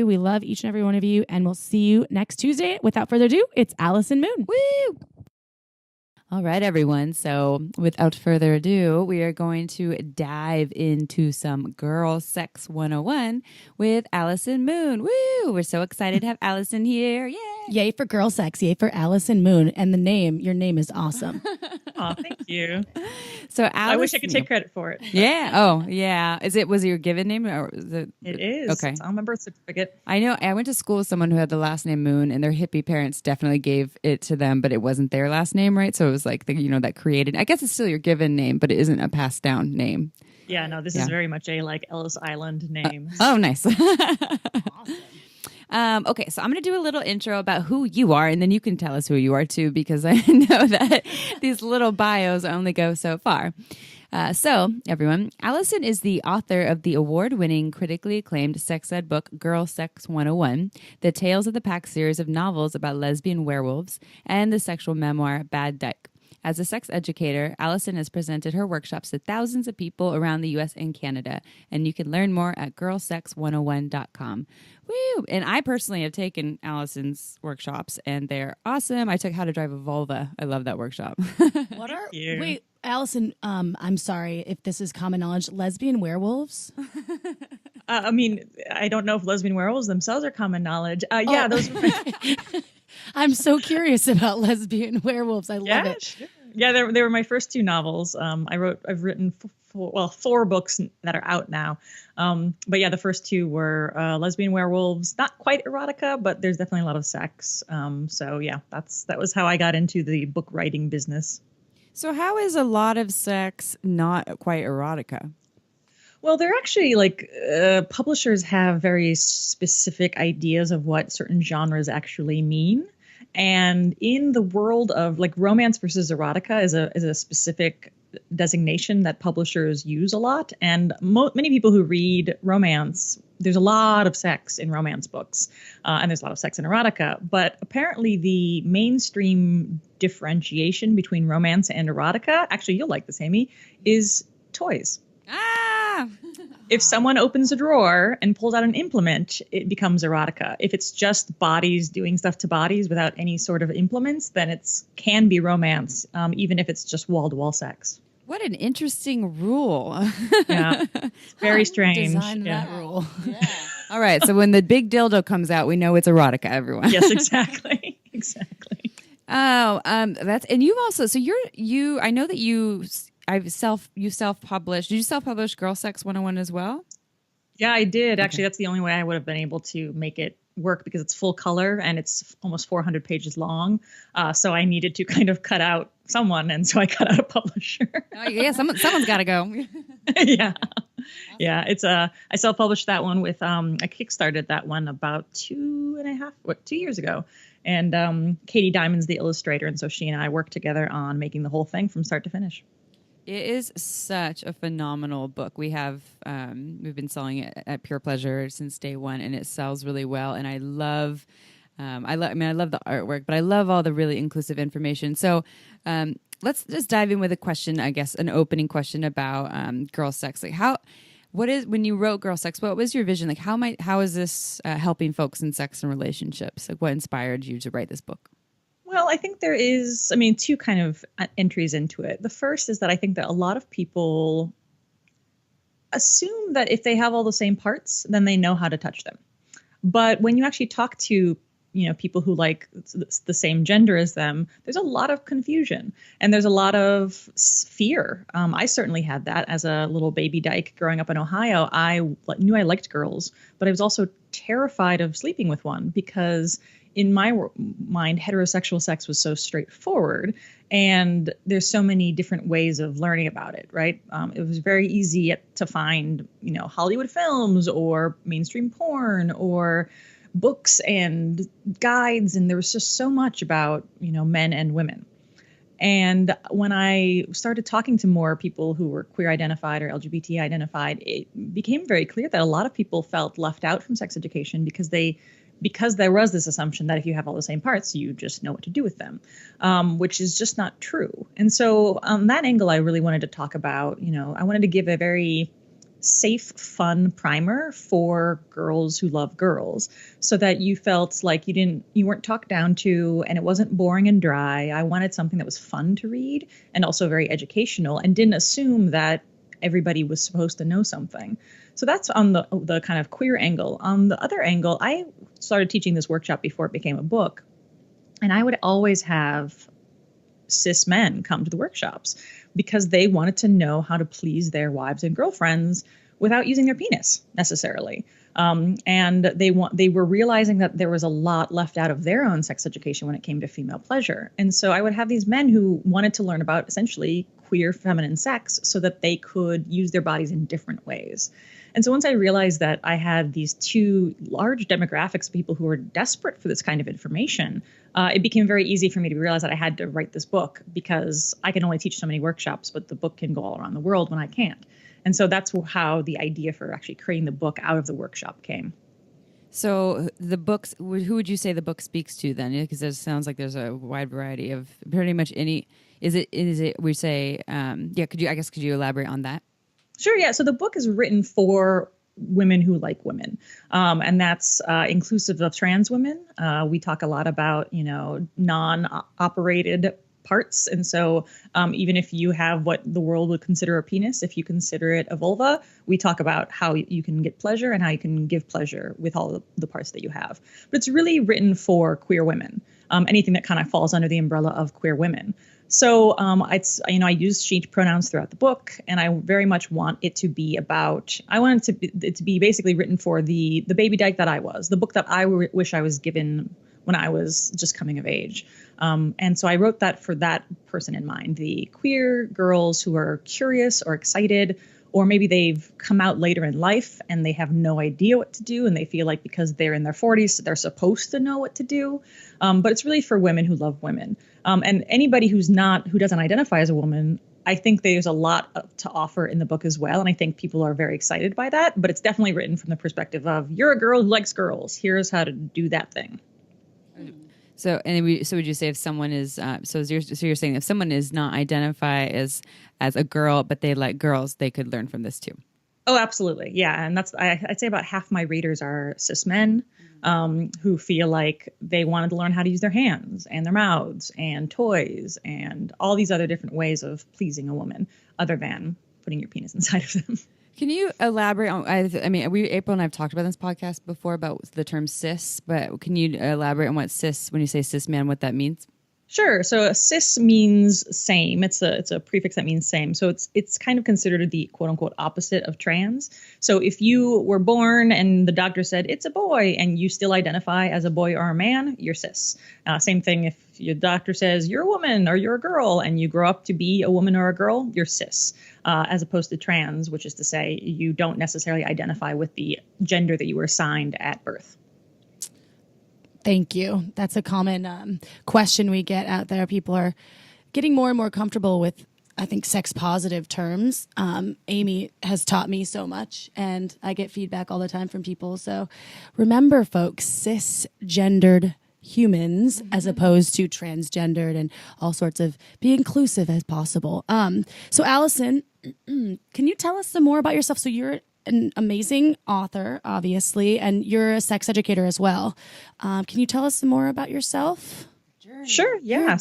We love each and every one of you, and we'll see you next Tuesday. Without further ado, it's Allison Moon. Woo! All right, everyone. So without further ado, we are going to dive into some Girl Sex 101 with Allison Moon. Woo! We're so excited to have Allison here. Yay! Yay for girl sex. Yay for Allison Moon. And your name is awesome. Oh, thank you. So Allison, I wish I could take credit for it. Yeah. Oh, yeah. Was it your given name? Or it is. Okay. It's on my birth certificate. I know. I went to school with someone who had the last name Moon, and their hippie parents definitely gave it to them, but it wasn't their last name, right? So it was like, that created. I guess it's still your given name, but it isn't a passed down name. Yeah, no, this is very much a Ellis Island name. Oh, nice. Awesome. Okay, so I'm going to do a little intro about who you are, and then you can tell us who you are too, because I know that these little bios only go so far. So, everyone, Allison is the author of the award-winning, critically acclaimed sex ed book, Girl Sex 101, the Tales of the Pack series of novels about lesbian werewolves, and the sexual memoir, Bad Dyke. As a sex educator, Allison has presented her workshops to thousands of people around the U.S. and Canada, and you can learn more at girlsex101.com. Woo! And I personally have taken Allison's workshops, and they're awesome. I took How to Drive a Vulva. I love that workshop. Wait, Allison, I'm sorry if this is common knowledge, lesbian werewolves? I mean, I don't know if lesbian werewolves themselves are commmen knowledge. Yeah, those were I'm so curious about lesbian werewolves. I love it. Sure. Yeah, they were my first two novels. I've written four books that are out now. But yeah, the first two were lesbian werewolves, not quite erotica, but there's definitely a lot of sex. So yeah, that was how I got into the book writing business. So how is a lot of sex not quite erotica? Well, they're actually publishers have very specific ideas of what certain genres actually mean. And in the world of romance versus erotica is a specific designation that publishers use a lot. And many people who read romance, there's a lot of sex in romance books, and there's a lot of sex in erotica. But apparently the mainstream differentiation between romance and erotica, actually you'll like this, Amy, is toys. Ah! If someone opens a drawer and pulls out an implement, it becomes erotica. If it's just bodies doing stuff to bodies without any sort of implements, then it can be romance, even if it's just wall-to-wall sex. What an interesting rule. Yeah, it's very strange. Design that rule. Yeah. All right, so when the big dildo comes out, we know it's erotica, everyone. Yes, exactly. Exactly. Oh, that's, and you've also, so I know that you self-published. Did you self-publish Girl Sex 101 as well? Yeah, I did. Actually, that's the only way I would have been able to make it work, because it's full color and it's almost 400 pages long. So I needed to kind of cut out someone, and so I cut out a publisher. Oh, yeah, someone's got to go. Yeah. Yeah, it's I self-published that one with I kickstarted that one about 2 years ago. And Katie Diamond's the illustrator, and so she and I worked together on making the whole thing from start to finish. It is such a phenomenal book. We've been selling it at Pure Pleasure since day one, and it sells really well. And I love the artwork, but I love all the really inclusive information. So let's just dive in with a question, I guess, an opening question about girl sex. Like, when you wrote Girl Sex, what was your vision? Like, how is this helping folks in sex and relationships? Like, what inspired you to write this book? Well, I think there is, two kind of entries into it. The first is that I think that a lot of people assume that if they have all the same parts, then they know how to touch them. But when you actually talk to, people who like the same gender as them, there's a lot of confusion and there's a lot of fear. I certainly had that as a little baby dyke growing up in Ohio. I knew I liked girls, but I was also terrified of sleeping with one, because in my mind, heterosexual sex was so straightforward, and there's so many different ways of learning about it, right? It was very easy to find, Hollywood films or mainstream porn or books and guides, and there was just so much about, men and women. And when I started talking to more people who were queer identified or LGBT identified, it became very clear that a lot of people felt left out from sex education because there was this assumption that if you have all the same parts, you just know what to do with them, which is just not true. And so on that angle, I really wanted to talk about, I wanted to give a very safe, fun primer for girls who love girls, so that you felt like you weren't talked down to, and it wasn't boring and dry. I wanted something that was fun to read and also very educational, and didn't assume that everybody was supposed to know something. So that's on the kind of queer angle. On the other angle, I started teaching this workshop before it became a book, and I would always have cis men come to the workshops because they wanted to know how to please their wives and girlfriends without using their penis necessarily. And they were realizing that there was a lot left out of their own sex education when it came to female pleasure. And so I would have these men who wanted to learn about essentially queer feminine sex so that they could use their bodies in different ways. And so once I realized that I had these two large demographics of people who were desperate for this kind of information, it became very easy for me to realize that I had to write this book, because I can only teach so many workshops, but the book can go all around the world when I can't. And so that's how the idea for actually creating the book out of the workshop came. So the books, who would you say the book speaks to then? Because it sounds like there's a wide variety of pretty much any. Is it? We say, Could you elaborate on that? Sure. Yeah. So the book is written for women who like women, and that's inclusive of trans women. We talk a lot about non-operated parts, and so even if you have what the world would consider a penis, if you consider it a vulva, we talk about how you can get pleasure and how you can give pleasure with all the parts that you have. But it's really written for queer women, anything that kind of falls under the umbrella of queer women. So I use she pronouns throughout the book, and I very much want it to be about. I want it to be basically written for the baby dyke that I was, the book that I wish I was given when I was just coming of age. And so I wrote that for that person in mind, the queer girls who are curious or excited, or maybe they've come out later in life and they have no idea what to do, and they feel like because they're in their 40s, they're supposed to know what to do. But it's really for women who love women. And anybody who doesn't identify as a woman I think there's a lot to offer in the book as well. And I think people are very excited by that. But it's definitely written from the perspective of, you're a girl who likes girls. Here's how to do that thing. So, so would you say if someone is, so you're saying if someone is not identify as a girl, but they like girls, they could learn from this too? Oh, absolutely. Yeah. And I'd say about half my readers are cis men who feel like they wanted to learn how to use their hands and their mouths and toys and all these other different ways of pleasing a woman other than putting your penis inside of them. Can you elaborate on, I mean, April and I have talked about this podcast before about the term cis, but can you elaborate on what cis, when you say cis man, what that means? Sure. So cis means same. It's a prefix that means same. So it's kind of considered the quote unquote opposite of trans. So if you were born and the doctor said it's a boy and you still identify as a boy or a man, you're cis. Same thing if your doctor says you're a woman or you're a girl and you grow up to be a woman or a girl, you're cis. As opposed to trans, which is to say you don't necessarily identify with the gender that you were assigned at birth. Thank you. That's a common question we get out there. People are getting more and more comfortable with, I think, sex positive terms. Amy has taught me so much, and I get feedback all the time from people. So remember, folks, cisgendered humans as opposed to transgendered, and all sorts of be inclusive as possible. So Allison, can you tell us some more about yourself? So you're an amazing author, obviously, and you're a sex educator as well. Can you tell us some more about yourself? Sure. Yeah.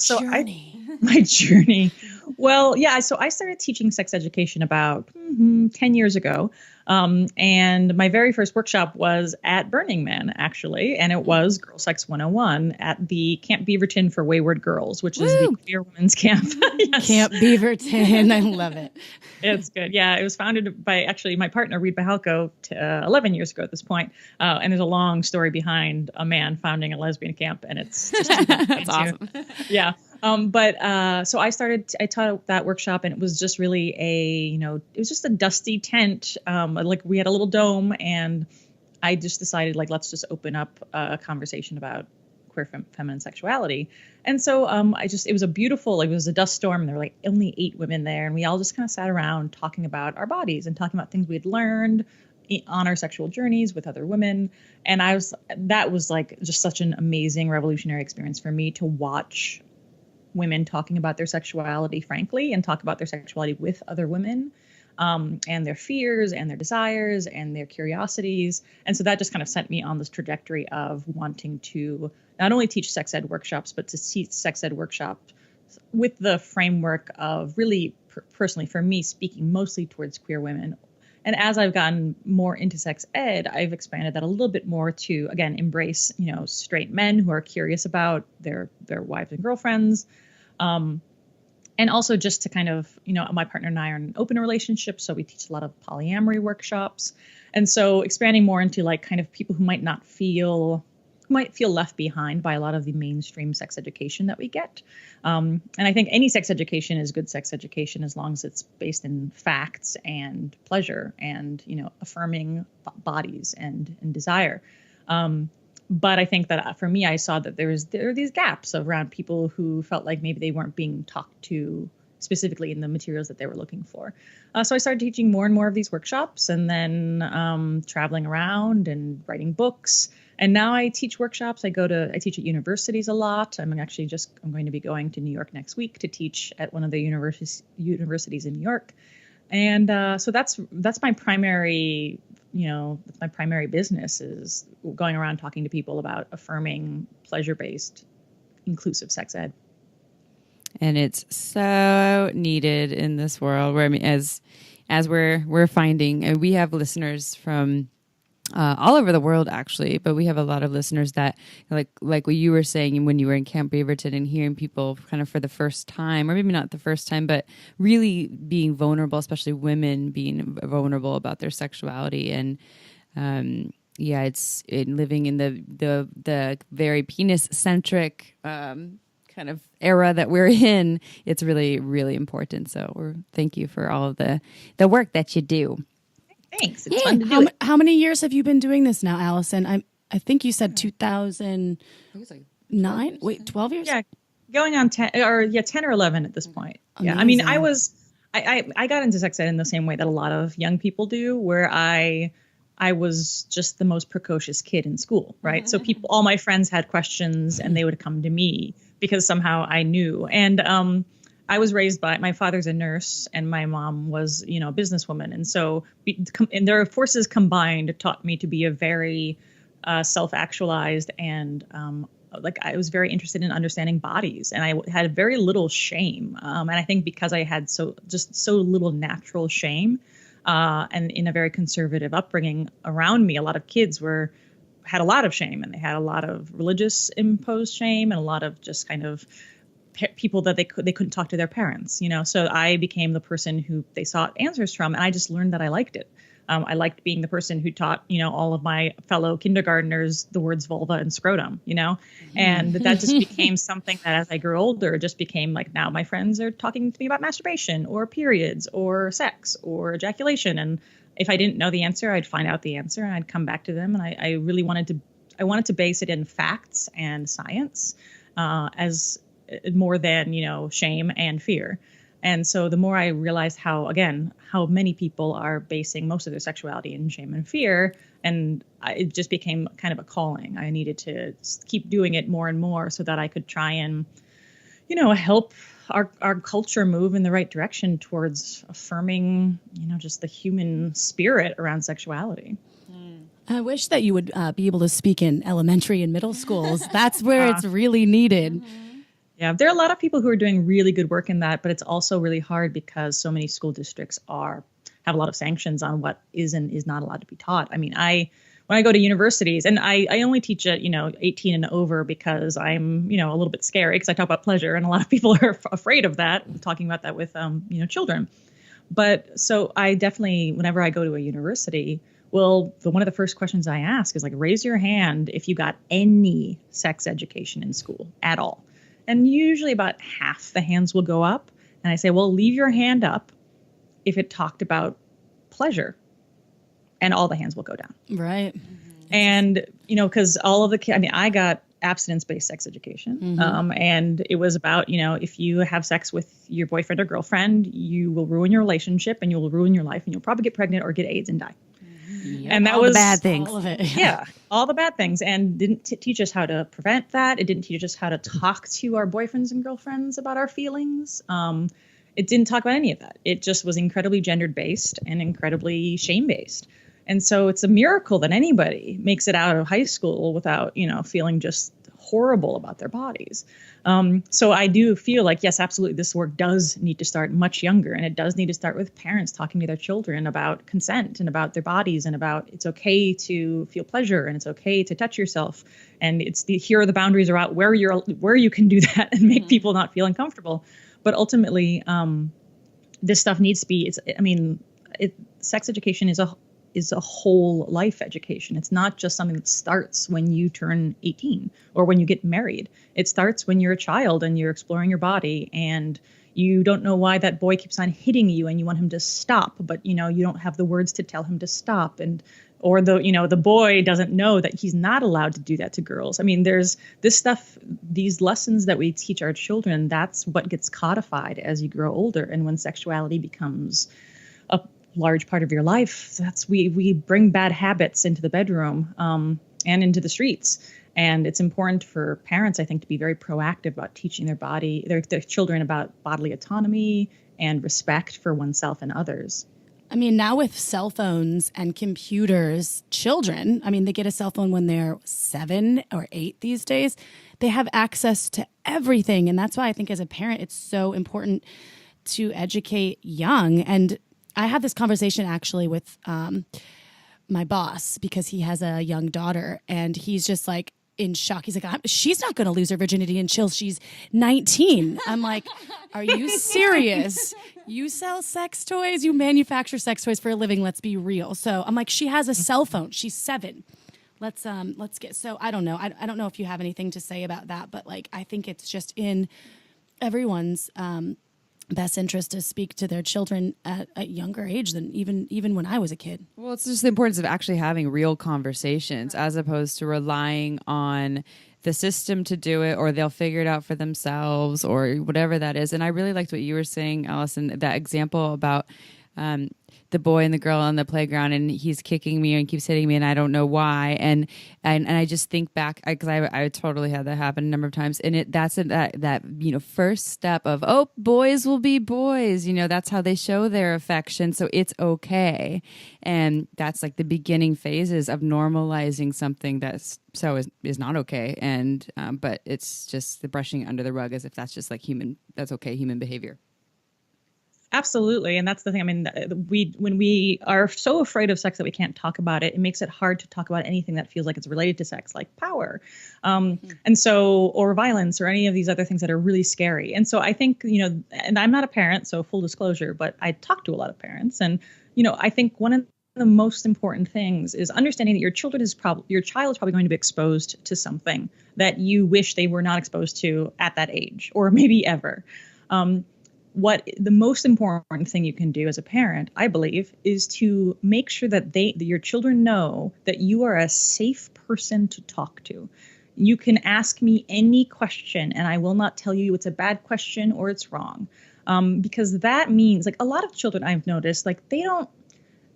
My journey. Well, yeah. So I started teaching sex education about 10 years ago. And my very first workshop was at Burning Man, actually. And it was Girl Sex 101 at the Camp Beaverton for Wayward Girls, which is the queer women's camp. Yes. Camp Beaverton. I love it. It's good. Yeah. It was founded by actually my partner, Reed Bahalko, 11 years ago at this point. And there's a long story behind a man founding a lesbian camp. And it's just that's awesome. Yeah. So I taught that workshop, and it was just really it was just a dusty tent. Like we had a little dome, and I just decided let's just open up a conversation about queer feminine sexuality. And so it was it was a dust storm, and there were only 8 women there, and we all just kind of sat around talking about our bodies and talking about things we had learned on our sexual journeys with other women. And that was just such an amazing revolutionary experience for me to watch women talking about their sexuality, frankly, and talk about their sexuality with other women, and their fears and their desires and their curiosities. And so that just kind of sent me on this trajectory of wanting to not only teach sex ed workshops, but to teach sex ed workshops with the framework of really personally, for me, speaking mostly towards queer women. And as I've gotten more into sex ed, I've expanded that a little bit more to, again, embrace, straight men who are curious about their wives and girlfriends. And also just to kind of, my partner and I are in an open relationship, so we teach a lot of polyamory workshops. And so expanding more into kind of people who might feel left behind by a lot of the mainstream sex education that we get. And I think any sex education is good sex education as long as it's based in facts and pleasure and, affirming bodies and desire. But I think that for me, I saw that there are these gaps around people who felt like maybe they weren't being talked to specifically in the materials that they were looking for. So I started teaching more and more of these workshops, and then traveling around and writing books. And now I teach workshops. I teach at universities a lot. I'm going to be going to New York next week to teach at one of the universities in New York. And so that's my primary, my primary business is going around talking to people about affirming pleasure-based, inclusive sex ed. And it's so needed in this world where, as we're finding, we have listeners from all over the world, actually, but we have a lot of listeners that like what you were saying when you were in Camp Beaverton and hearing people kind of for the first time, or maybe not the first time, but really being vulnerable, especially women being vulnerable about their sexuality. And it's living in the very penis centric kind of era that we're in. It's really, really important. So thank you for all of the work that you do. Thanks. It's fun to do it. How many years have you been doing this now, Allison? I think you said 2009. Wait, 12 years? Yeah, going on 10 or 11 at this point. Amazing. Yeah, I mean, I was I got into sex ed in the same way that a lot of young people do, where I was just the most precocious kid in school, right? So all my friends had questions and they would come to me because somehow I knew. And I was raised by, my father's a nurse and my mom was, a businesswoman. And so, and their forces combined taught me to be a very self-actualized and I was very interested in understanding bodies, and I had very little shame. And I think because I had so little natural shame, and in a very conservative upbringing around me, a lot of kids had a lot of shame, and they had a lot of religious imposed shame, and a lot of just kind of people that they couldn't talk to their parents, So I became the person who they sought answers from, and I just learned that I liked it. I liked being the person who taught, all of my fellow kindergartners the words vulva and scrotum, and that just became something that as I grew older, just became like, now my friends are talking to me about masturbation or periods or sex or ejaculation. And if I didn't know the answer, I'd find out the answer and I'd come back to them. And I really wanted to base it in facts and science, as more than, shame and fear. And so the more I realized how many people are basing most of their sexuality in shame and fear, and it just became kind of a calling. I needed to keep doing it more and more so that I could try and, help our culture move in the right direction towards affirming, just the human spirit around sexuality. I wish that you would be able to speak in elementary and middle schools. That's where it's really needed. Yeah, there are a lot of people who are doing really good work in that, but it's also really hard because so many school districts have a lot of sanctions on what is and is not allowed to be taught. I mean, when I go to universities, and I only teach at 18 and over because I'm a little bit scary because I talk about pleasure, and a lot of people are afraid of that, talking about that with children. But so I definitely, whenever I go to a university, one of the first questions I ask is like, raise your hand if you got any sex education in school at all. And usually about half the hands will go up. And I say, well, leave your hand up if it talked about pleasure. And all the hands will go down. Right. And, because all of the kids, I got abstinence-based sex education. And it was about, if you have sex with your boyfriend or girlfriend, you will ruin your relationship and you will ruin your life and you'll probably get pregnant or get AIDS and die. Yep. And that all was the bad things. All of it. Yeah, all the bad things, and didn't teach us how to prevent that. It didn't teach us how to talk to our boyfriends and girlfriends about our feelings. It didn't talk about any of that. It just was incredibly gendered based and incredibly shame based. And so it's a miracle that anybody makes it out of high school without, feeling just horrible about their bodies. So I do feel like, yes, absolutely, this work does need to start much younger, and it does need to start with parents talking to their children about consent and about their bodies and about it's okay to feel pleasure and it's okay to touch yourself. And here are the boundaries about where you can do that and make people not feel uncomfortable. But ultimately, this stuff needs to be. Sex education is a whole life education. It's not just something that starts when you turn 18 or when you get married. It starts when you're a child and you're exploring your body and you don't know why that boy keeps on hitting you and you want him to stop, but you don't have the words to tell him to stop, or the boy doesn't know that he's not allowed to do that to girls. I mean, there's this stuff, these lessons that we teach our children, that's what gets codified as you grow older. And when sexuality becomes a large part of your life, we bring bad habits into the bedroom and into the streets. And it's important for parents, I think, to be very proactive about teaching their children about bodily autonomy and respect for oneself and others. Now with cell phones and computers, children, they get a cell phone when they're 7 or 8 these days. They have access to everything. And that's why I think as a parent, it's so important to educate young. And I had this conversation actually with my boss because he has a young daughter and he's just like in shock. He's like, she's not going to lose her virginity until she's 19. I'm like, are you serious? You sell sex toys? You manufacture sex toys for a living. Let's be real. So I'm like, she has a cell phone. She's 7. Let's get, so I don't know. I don't know if you have anything to say about that, but like, I think it's just in everyone's best interest to speak to their children at a younger age than even when I was a kid. Well, it's just the importance of actually having real conversations as opposed to relying on the system to do it, or they'll figure it out for themselves, or whatever that is. And I really liked what you were saying, Allison, that example about the boy and the girl on the playground, and he's kicking me and keeps hitting me, and I don't know why. And I just think back, because I totally had that happen a number of times, and that's that first step of, oh, boys will be boys. That's how they show their affection, so it's okay. And that's like the beginning phases of normalizing something that's is not okay. And but it's just the brushing under the rug as if that's just like human behavior. Absolutely. And that's the thing. I mean, when we are so afraid of sex that we can't talk about it, it makes it hard to talk about anything that feels like it's related to sex, like power, or violence, or any of these other things that are really scary. And so I think, and I'm not a parent, so full disclosure, but I talk to a lot of parents. And, I think one of the most important things is understanding that your child is probably going to be exposed to something that you wish they were not exposed to at that age, or maybe ever. What the most important thing you can do as a parent, I believe, is to make sure that your children know that you are a safe person to talk to. You can ask me any question, and I will not tell you it's a bad question or it's wrong, because that means, like, a lot of children I've noticed, like,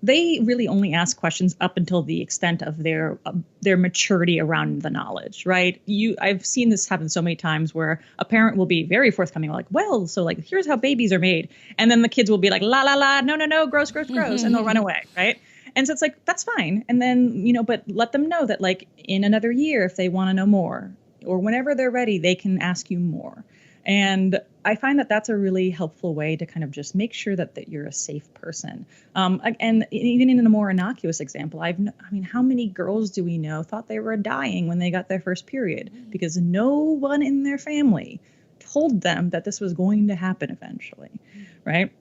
they really only ask questions up until the extent of their maturity around the knowledge, right? I've seen this happen so many times where a parent will be very forthcoming, like, well, so like, here's how babies are made. And then the kids will be like, la, la, la, no, gross, gross, gross. And they'll run away, right? And so it's like, that's fine. And then, but let them know that, like, in another year, if they want to know more, or whenever they're ready, they can ask you more. And I find that that's a really helpful way to kind of just make sure that you're a safe person. And even in a more innocuous example, how many girls do we know thought they were dying when they got their first period because no one in their family told them that this was going to happen eventually, right?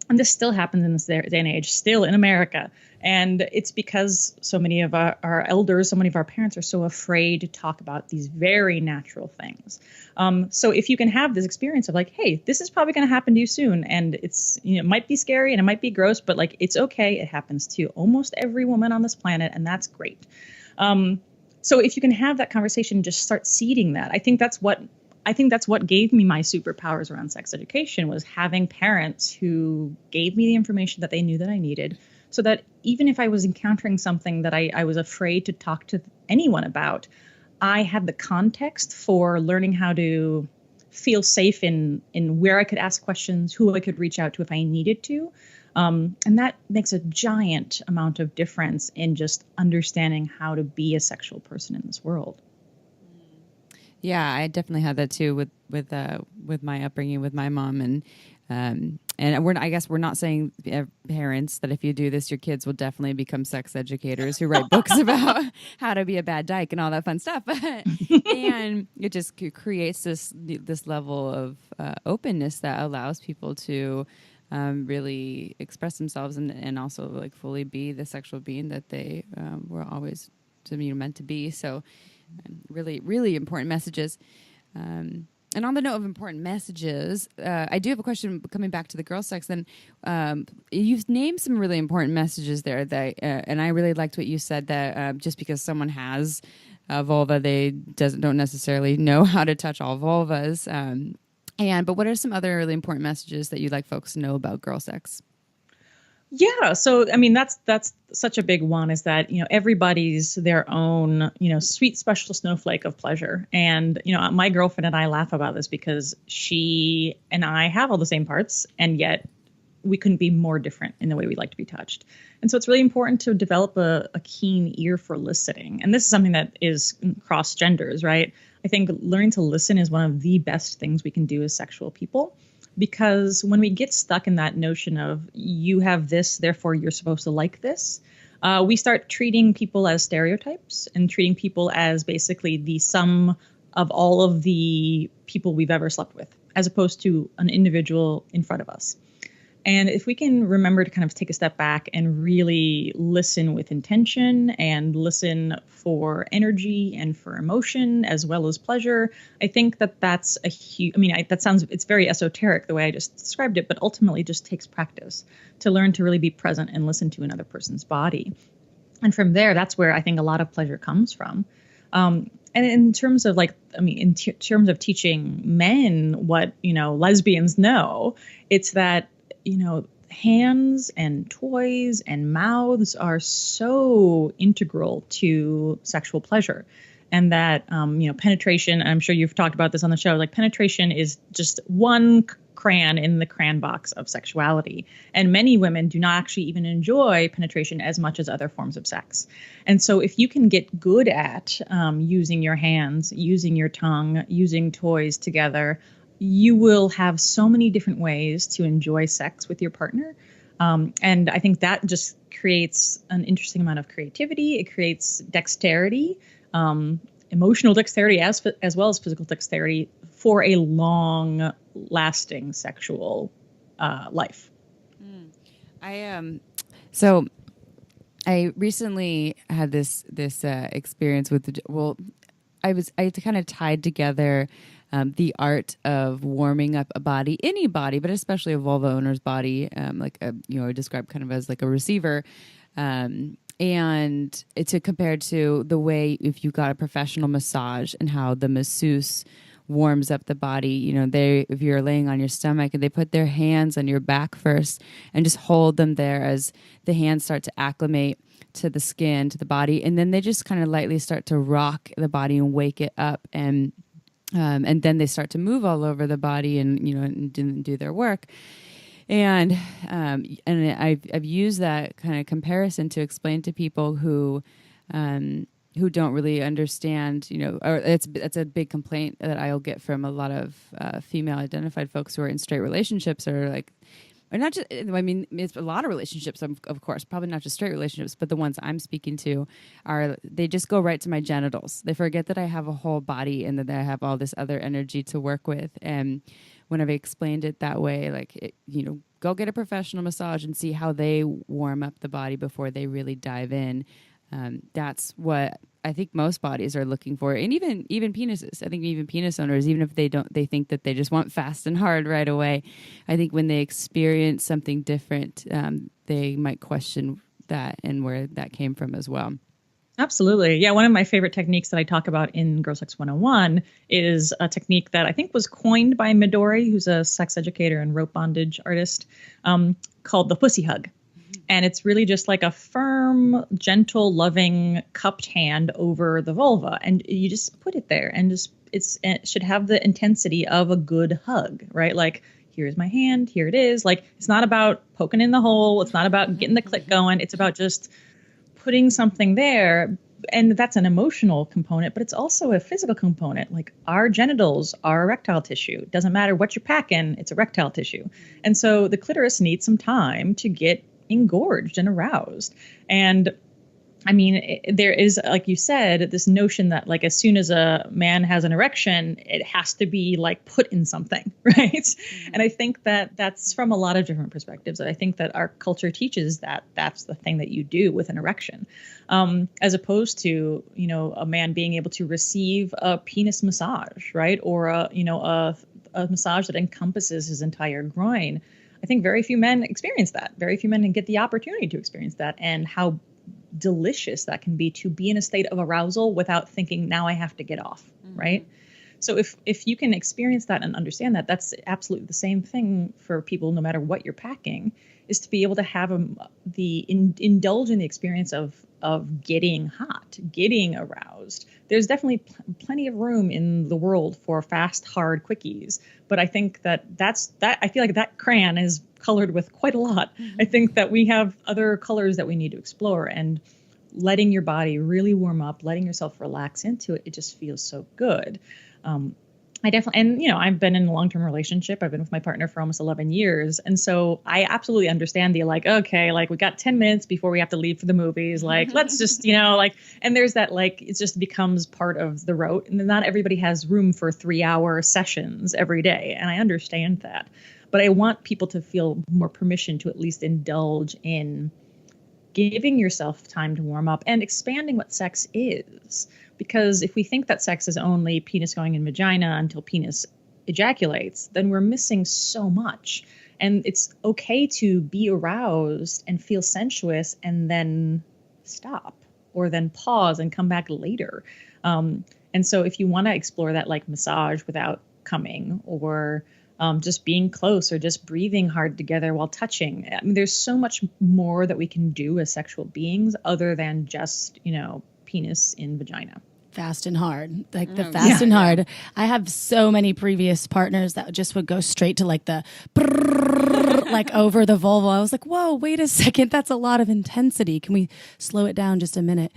And this still happens in this day and age, still in America. And it's because so many of our elders, so many of our parents are so afraid to talk about these very natural things. So if you can have this experience of like, hey, this is probably going to happen to you soon. And it's, it might be scary and it might be gross, but like, it's okay. It happens to almost every woman on this planet. And that's great. So if you can have that conversation, just start seeding that. I think that's what gave me my superpowers around sex education, was having parents who gave me the information that they knew that I needed, so that even if I was encountering something that I was afraid to talk to anyone about, I had the context for learning how to feel safe in where I could ask questions, who I could reach out to if I needed to. And that makes a giant amount of difference in just understanding how to be a sexual person in this world. Yeah, I definitely had that too with my upbringing with my mom, and I guess we're not saying parents that if you do this, your kids will definitely become sex educators who write books about how to be a bad dyke and all that fun stuff. And it just creates this level of openness that allows people to really express themselves and also like fully be the sexual being that they were always meant to be. So. Really, really important messages. And on the note of important messages, I do have a question coming back to the girl sex. Then you've named some really important messages there, that, and I really liked what you said, that just because someone has a vulva, they don't necessarily know how to touch all vulvas. But what are some other really important messages that you'd like folks to know about girl sex? Yeah. So, I mean, that's such a big one, is that, everybody's their own, sweet, special snowflake of pleasure. And, my girlfriend and I laugh about this because she and I have all the same parts, and yet we couldn't be more different in the way we like to be touched. And so it's really important to develop a keen ear for listening. And this is something that is cross genders, right? I think learning to listen is one of the best things we can do as sexual people. Because when we get stuck in that notion of you have this, therefore you're supposed to like this, we start treating people as stereotypes and treating people as basically the sum of all of the people we've ever slept with, as opposed to an individual in front of us. And if we can remember to kind of take a step back and really listen with intention and listen for energy and for emotion as well as pleasure, I think that that's a huge, it's very esoteric the way I just described it, but ultimately just takes practice to learn to really be present and listen to another person's body. And from there, that's where I think a lot of pleasure comes from. And in terms of terms of teaching men what, lesbians know, it's that, hands and toys and mouths are so integral to sexual pleasure. And that, penetration, and I'm sure you've talked about this on the show, like penetration is just one crayon in the crayon box of sexuality. And many women do not actually even enjoy penetration as much as other forms of sex. And so if you can get good at using your hands, using your tongue, using toys together, you will have so many different ways to enjoy sex with your partner. And I think that just creates an interesting amount of creativity. It creates dexterity, emotional dexterity as well as physical dexterity for a long lasting sexual life. So I recently had this experience with, I kind of tied together the art of warming up a body, any body, but especially a vulva owner's body, described kind of as like a receiver. And it's compared to the way if you got a professional massage and how the masseuse warms up the body. If you're laying on your stomach and they put their hands on your back first and just hold them there as the hands start to acclimate to the skin, to the body, and then they just kind of lightly start to rock the body and wake it up, and then they start to move all over the body and do their work. And I've used that kind of comparison to explain to people who don't really understand, or it's a big complaint that I'll get from a lot of female identified folks who are in straight relationships, or like, or not just, it's a lot of relationships, of course, probably not just straight relationships, but the ones I'm speaking to they just go right to my genitals. They forget that I have a whole body and that I have all this other energy to work with. And when I've explained it that way, like, go get a professional massage and see how they warm up the body before they really dive in. That's what I think most bodies are looking for, and even penises. I think even penis owners, even if they think that they just want fast and hard right away, I think when they experience something different, they might question that and where that came from as well. Absolutely. Yeah. One of my favorite techniques that I talk about in Girl Sex 101 is a technique that I think was coined by Midori, who's a sex educator and rope bondage artist, called the pussy hug. And it's really just like a firm, gentle, loving, cupped hand over the vulva. And you just put it there and it should have the intensity of a good hug, right? Like, here's my hand, here it is. Like, it's not about poking in the hole. It's not about getting the clit going. It's about just putting something there. And that's an emotional component, but it's also a physical component. Like, our genitals are erectile tissue. It doesn't matter what you're packing, it's erectile tissue. And so the clitoris needs some time to get engorged and aroused. And there is, like you said, this notion that, like, as soon as a man has an erection, it has to be like put in something, right? Mm-hmm. And I think that that's from a lot of different perspectives. I think that our culture teaches that that's the thing that you do with an erection, as opposed to, a man being able to receive a penis massage, right? Or a massage that encompasses his entire groin. I think very few men experience that. Very few men get the opportunity to experience that, and how delicious that can be to be in a state of arousal without thinking, now I have to get off, mm-hmm. right? So if you can experience that and understand that, that's absolutely the same thing for people, no matter what you're packing, is to be able to have indulge in the experience of getting hot, getting aroused. There's definitely plenty of room in the world for fast, hard quickies. But I think I feel like that crayon is colored with quite a lot. Mm-hmm. I think that we have other colors that we need to explore, and letting your body really warm up, letting yourself relax into it, it just feels so good. I definitely, and I've been in a long-term relationship. I've been with my partner for almost 11 years. And so I absolutely understand the, like, okay, like, we got 10 minutes before we have to leave for the movies. Like, let's just, and there's that, like, it just becomes part of the rote. And not everybody has room for 3-hour sessions every day. And I understand that. But I want people to feel more permission to at least indulge in giving yourself time to warm up and expanding what sex is. Because if we think that sex is only penis going in vagina until penis ejaculates, then we're missing so much. And it's okay to be aroused and feel sensuous and then stop, or then pause and come back later. And so if you want to explore that, like massage without coming, or just being close, or just breathing hard together while touching, I mean, there's so much more that we can do as sexual beings other than just, penis in vagina. Fast and hard, like the fast and hard. I have so many previous partners that just would go straight to like the like over the vulva. I was like, whoa, wait a second. That's a lot of intensity. Can we slow it down just a minute?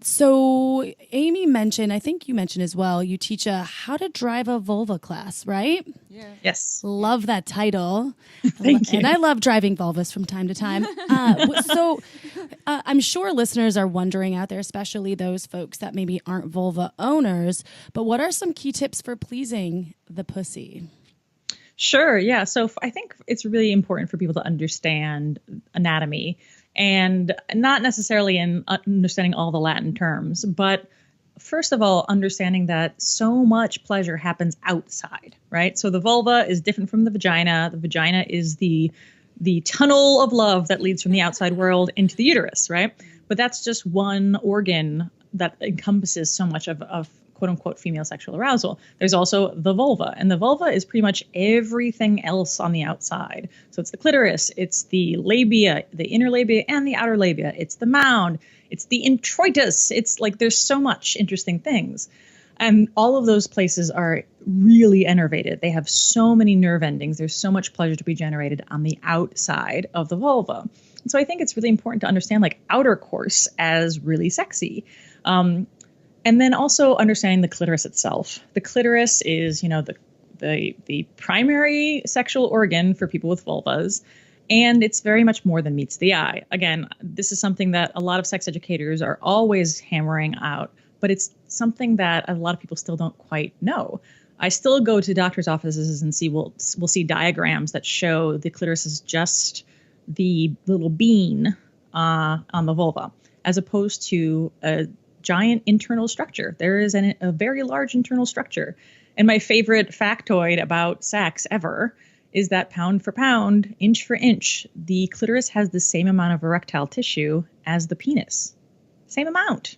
So Amy mentioned, I think you mentioned as well, you teach a how to drive a vulva class, right? Yeah. Yes. Love that title. Thank you. And I love driving vulvas from time to time. So I'm sure listeners are wondering out there, especially those folks that maybe aren't vulva owners, but what are some key tips for pleasing the pussy? Sure. Yeah. So I think it's really important for people to understand anatomy, and not necessarily in understanding all the Latin terms, but first of all, understanding that so much pleasure happens outside, right? So the vulva is different from the vagina. The vagina is the tunnel of love that leads from the outside world into the uterus, right? But that's just one organ that encompasses so much of quote unquote female sexual arousal. There's also the vulva, and the vulva is pretty much everything else on the outside. So it's the clitoris, it's the labia, the inner labia and the outer labia. It's the mound, it's the introitus. It's like there's so much interesting things. And all of those places are really innervated. They have so many nerve endings. There's so much pleasure to be generated on the outside of the vulva. And so I think it's really important to understand like outer course as really sexy. And then also understanding the clitoris itself. The clitoris is, the primary sexual organ for people with vulvas. And it's very much more than meets the eye. Again, this is something that a lot of sex educators are always hammering out, but it's something that a lot of people still don't quite know. I still go to doctors' offices and we'll see diagrams that show the clitoris is just the little bean on the vulva, as opposed to a giant internal structure. There is a very large internal structure. And my favorite factoid about sex ever is that pound for pound, inch for inch, the clitoris has the same amount of erectile tissue as the penis. Same amount.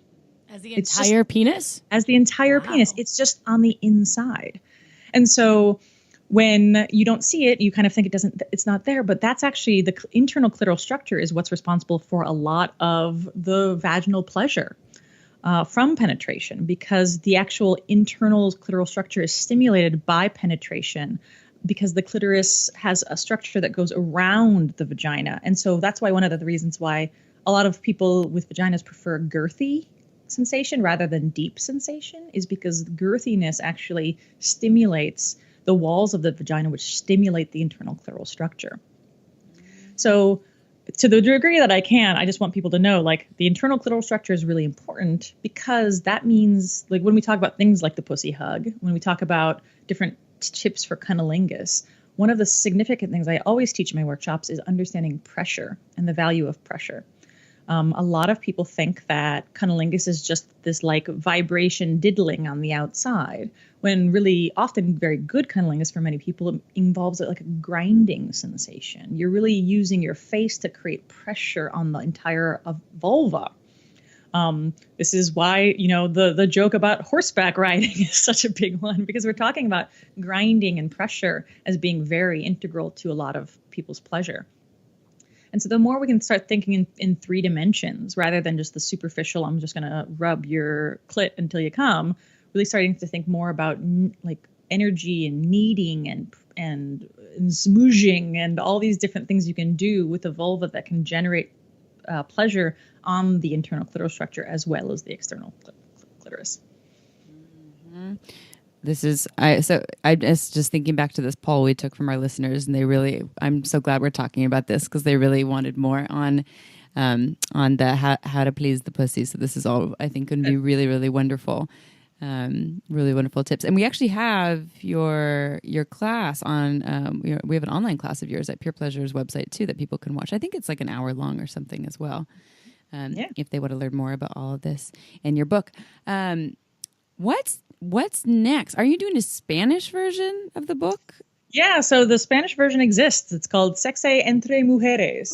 As the entire penis? As the entire penis. It's just on the inside. And so when you don't see it, you kind of think it's not there, but that's actually the internal clitoral structure is what's responsible for a lot of the vaginal pleasure from penetration, because the actual internal clitoral structure is stimulated by penetration, because the clitoris has a structure that goes around the vagina. And so that's why one of the reasons why a lot of people with vaginas prefer girthy sensation rather than deep sensation is because girthiness actually stimulates the walls of the vagina, which stimulate the internal clitoral structure. So to the degree that I can, I just want people to know, like, the internal clitoral structure is really important, because that means, like, when we talk about things like the pussy hug, when we talk about different tips for cunnilingus, one of the significant things I always teach in my workshops is understanding pressure and the value of pressure. A lot of people think that cunnilingus is just this like vibration diddling on the outside, when really often very good cunnilingus for many people involves like a grinding sensation. You're really using your face to create pressure on the entire vulva. This is why, the joke about horseback riding is such a big one, because we're talking about grinding and pressure as being very integral to a lot of people's pleasure. And so the more we can start thinking in 3 dimensions rather than just the superficial, I'm just going to rub your clit until you come, really starting to think more about like energy and kneading and smooshing and all these different things you can do with a vulva that can generate pleasure on the internal clitoral structure as well as the external clitoris. Mm-hmm. I was just thinking back to this poll we took from our listeners, and I'm so glad we're talking about this, because they really wanted more on the how to please the pussy. So this is all, I think, going to be really, really wonderful. Really wonderful tips. And we actually have your class on, we have an online class of yours at Pure Pleasure's website too that people can watch. I think it's like an hour long or something as well. If they want to learn more about all of this and your book. What's next? Are you doing a Spanish version of the book? Yeah, so the Spanish version exists. It's called Sexe entre Mujeres.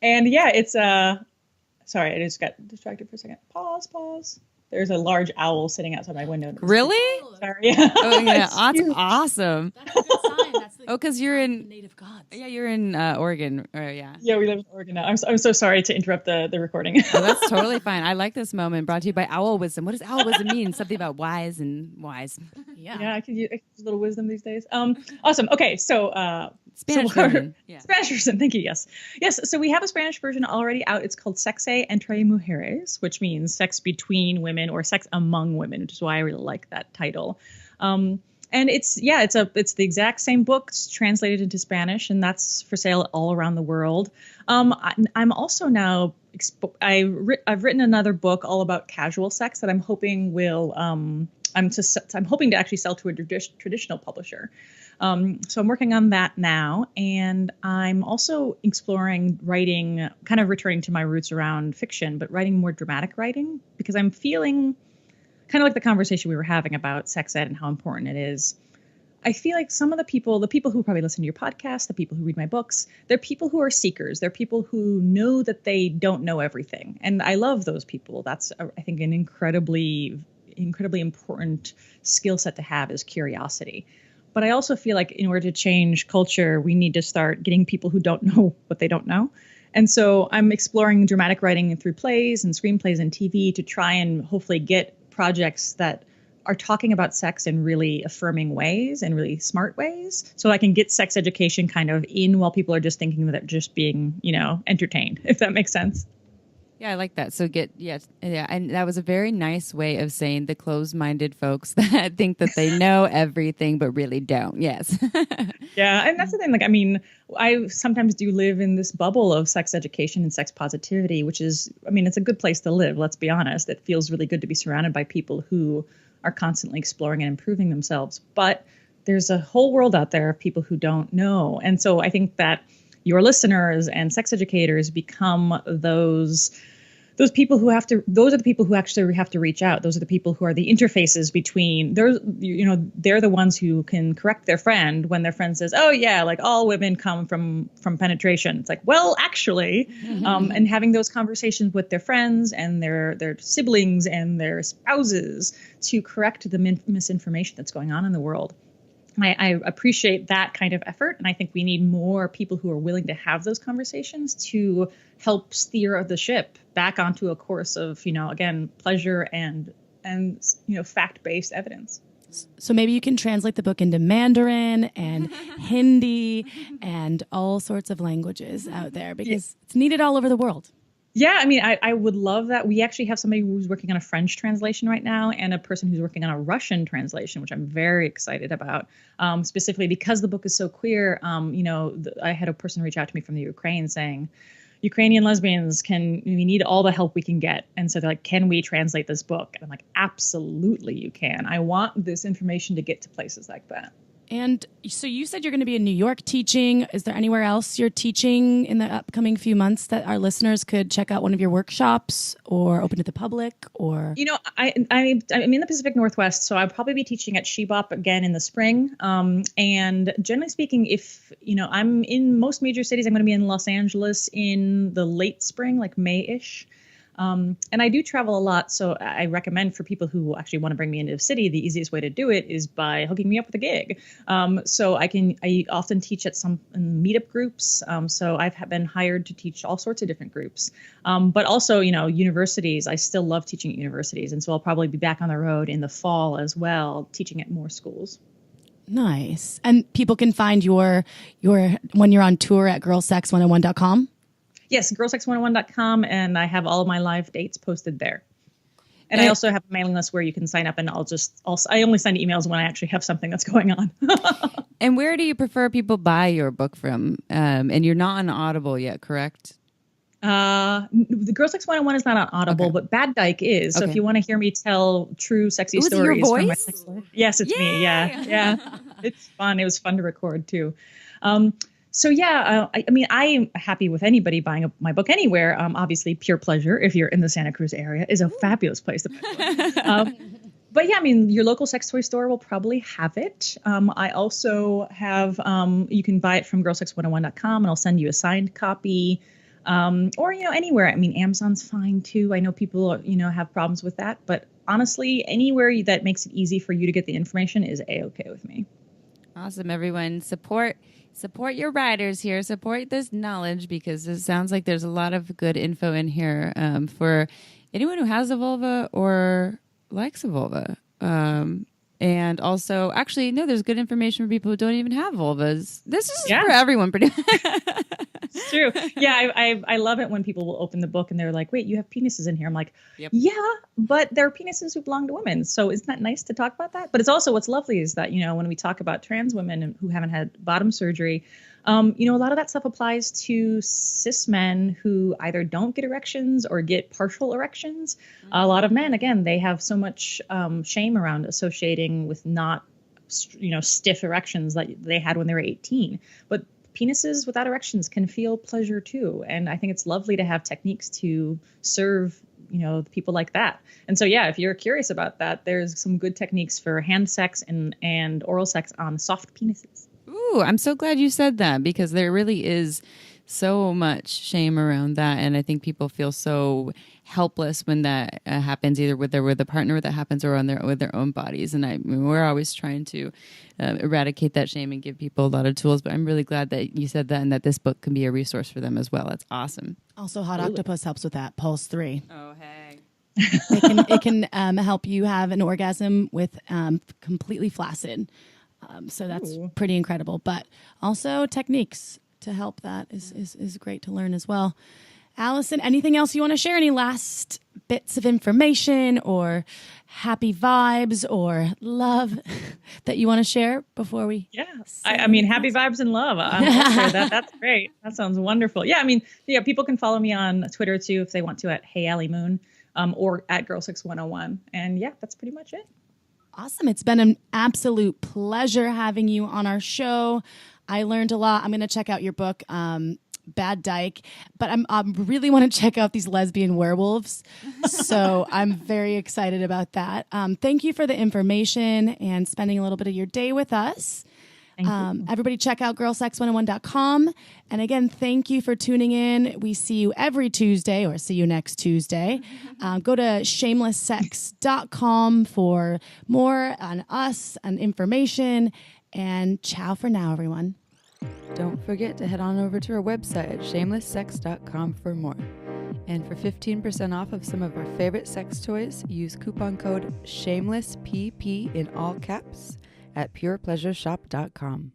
And yeah, it's sorry, I just got distracted for a second. Pause. There's a large owl sitting outside my window. Really? Sorry. Oh yeah, that's awesome. That's a good sign. That's the Because you're in native gods. Yeah, you're in Oregon. Yeah, we live in Oregon now. I'm so sorry to interrupt the recording. Oh, that's totally fine. I like this moment. Brought to you by Owl Wisdom. What does Owl Wisdom mean? Something about wise and wise. Yeah, I could use a little wisdom these days. Awesome. Okay, so Spanish version. Yeah. Spanish version. Thank you. Yes. So we have a Spanish version already out. It's called Sexe entre Mujeres, which means sex between women or sex among women, which is why I really like that title. And it's the exact same book. It's translated into Spanish, and that's for sale all around the world. I'm also now I've written another book all about casual sex that I'm hoping will I'm hoping to actually sell to a traditional publisher. So I'm working on that now, and I'm also exploring writing, kind of returning to my roots around fiction, but writing more dramatic writing, because I'm feeling kind of like the conversation we were having about sex ed and how important it is. I feel like some of the people who probably listen to your podcast, the people who read my books, they're people who are seekers. They're people who know that they don't know everything. And I love those people. That's, I think, an incredibly important skill set to have, is curiosity. But I also feel like in order to change culture, we need to start getting people who don't know what they don't know. And so I'm exploring dramatic writing through plays and screenplays and TV to try and hopefully get projects that are talking about sex in really affirming ways and really smart ways, so I can get sex education kind of in while people are just thinking that they're just being, entertained, if that makes sense. Yeah, I like that. So and that was a very nice way of saying the closed-minded folks that think that they know everything but really don't. Yes. Yeah, and that's the thing. Like, I mean, I sometimes do live in this bubble of sex education and sex positivity, which is, I mean, it's a good place to live. Let's be honest. It feels really good to be surrounded by people who are constantly exploring and improving themselves. But there's a whole world out there of people who don't know, and so I think that your listeners and sex educators become those people who those are the people who actually have to reach out. Those are the people who are the interfaces between, they're the ones who can correct their friend when their friend says, oh yeah, like all women come from penetration. It's like, well, actually, and having those conversations with their friends and their siblings and their spouses to correct the misinformation that's going on in the world. I appreciate that kind of effort, and I think we need more people who are willing to have those conversations to help steer the ship back onto a course of, again, pleasure and fact-based evidence. So maybe you can translate the book into Mandarin and Hindi and all sorts of languages out there, because it's needed all over the world. Yeah, I mean, I would love that. We actually have somebody who's working on a French translation right now, and a person who's working on a Russian translation, which I'm very excited about, specifically because the book is so queer. I had a person reach out to me from the Ukraine saying, Ukrainian lesbians, we need all the help we can get. And so they're like, can we translate this book? And I'm like, absolutely you can. I want this information to get to places like that. And so you said you're going to be in New York teaching. Is there anywhere else you're teaching in the upcoming few months that our listeners could check out one of your workshops or open to the public? Or I'm in the Pacific Northwest, so I'll probably be teaching at Shebop again in the spring. And generally speaking, if I'm in most major cities, I'm going to be in Los Angeles in the late spring, like May-ish. And I do travel a lot, so I recommend for people who actually want to bring me into the city, the easiest way to do it is by hooking me up with a gig. So I often teach at some meetup groups. So I've been hired to teach all sorts of different groups. But also, universities, I still love teaching at universities. And so I'll probably be back on the road in the fall as well, teaching at more schools. Nice. And people can find your when you're on tour at girlsex101.com? Yes, girlsex101.com, and I have all of my live dates posted there. And I also have a mailing list where you can sign up, and I only send emails when I actually have something that's going on. And where do you prefer people buy your book from? And you're not on Audible yet, correct? The Girl Sex 101 is not on Audible, Okay. but Bad Dyke is. So Okay. if you want to hear me tell true sexy Ooh, is it your stories from my voice? sex life. Yes, it's me. Yeah. Yay! Yeah. It's fun. It was fun to record too. So yeah, I mean, I am happy with anybody buying my book anywhere. Obviously, Pure Pleasure, if you're in the Santa Cruz area, is a fabulous place to buy a book. But yeah, I mean, your local sex toy store will probably have it. I also have, you can buy it from girlsex101.com and I'll send you a signed copy. Or, anywhere. I mean, Amazon's fine too. I know people, have problems with that. But honestly, anywhere that makes it easy for you to get the information is A-okay with me. Awesome, everyone. Support your writers here. Support this knowledge because it sounds like there's a lot of good info in here for anyone who has a vulva or likes a vulva. And also, actually, no, there's good information for people who don't even have vulvas. This is for everyone, pretty much. It's true. Yeah, I love it when people will open the book and they're like, wait, you have penises in here. I'm like, Yep. yeah, but they're penises who belong to women. So isn't that nice to talk about that? But it's also what's lovely is that, when we talk about trans women who haven't had bottom surgery, a lot of that stuff applies to cis men who either don't get erections or get partial erections. A lot of men, again, they have so much shame around associating with not, stiff erections that they had when they were 18. But penises without erections can feel pleasure too. And I think it's lovely to have techniques to serve, people like that. And so, yeah, if you're curious about that, there's some good techniques for hand sex and oral sex on soft penises. Ooh, I'm so glad you said that because there really is so much shame around that. And I think people feel so helpless when that happens, either with the partner that happens or with their own bodies. And we're always trying to eradicate that shame and give people a lot of tools. But I'm really glad that you said that and that this book can be a resource for them as well. That's awesome. Also, Hot Octopus helps with that. Pulse 3. Oh, hey. It can help you have an orgasm with completely flaccid. So that's pretty incredible. But also techniques to help that is great to learn as well. Allison, anything else you want to share? Any last bits of information or happy vibes or love that you want to share before we? Yeah, I mean, happy vibes and love. I'll share that. That's great. That sounds wonderful. Yeah, I mean, people can follow me on Twitter too if they want to at Hey Allie Moon or at Girl6101. And yeah, that's pretty much it. Awesome. It's been an absolute pleasure having you on our show. I learned a lot. I'm going to check out your book, Bad Dyke, but I really want to check out these lesbian werewolves. So I'm very excited about that. Thank you for the information and spending a little bit of your day with us. Everybody check out girlsex101.com. And again, thank you for tuning in. We see you every Tuesday or see you next Tuesday. Go to shamelesssex.com for more on us and information. And ciao for now, everyone. Don't forget to head on over to our website at shamelesssex.com for more. And for 15% off of some of our favorite sex toys, use coupon code SHAMELESSPP in all caps at purepleasureshop.com.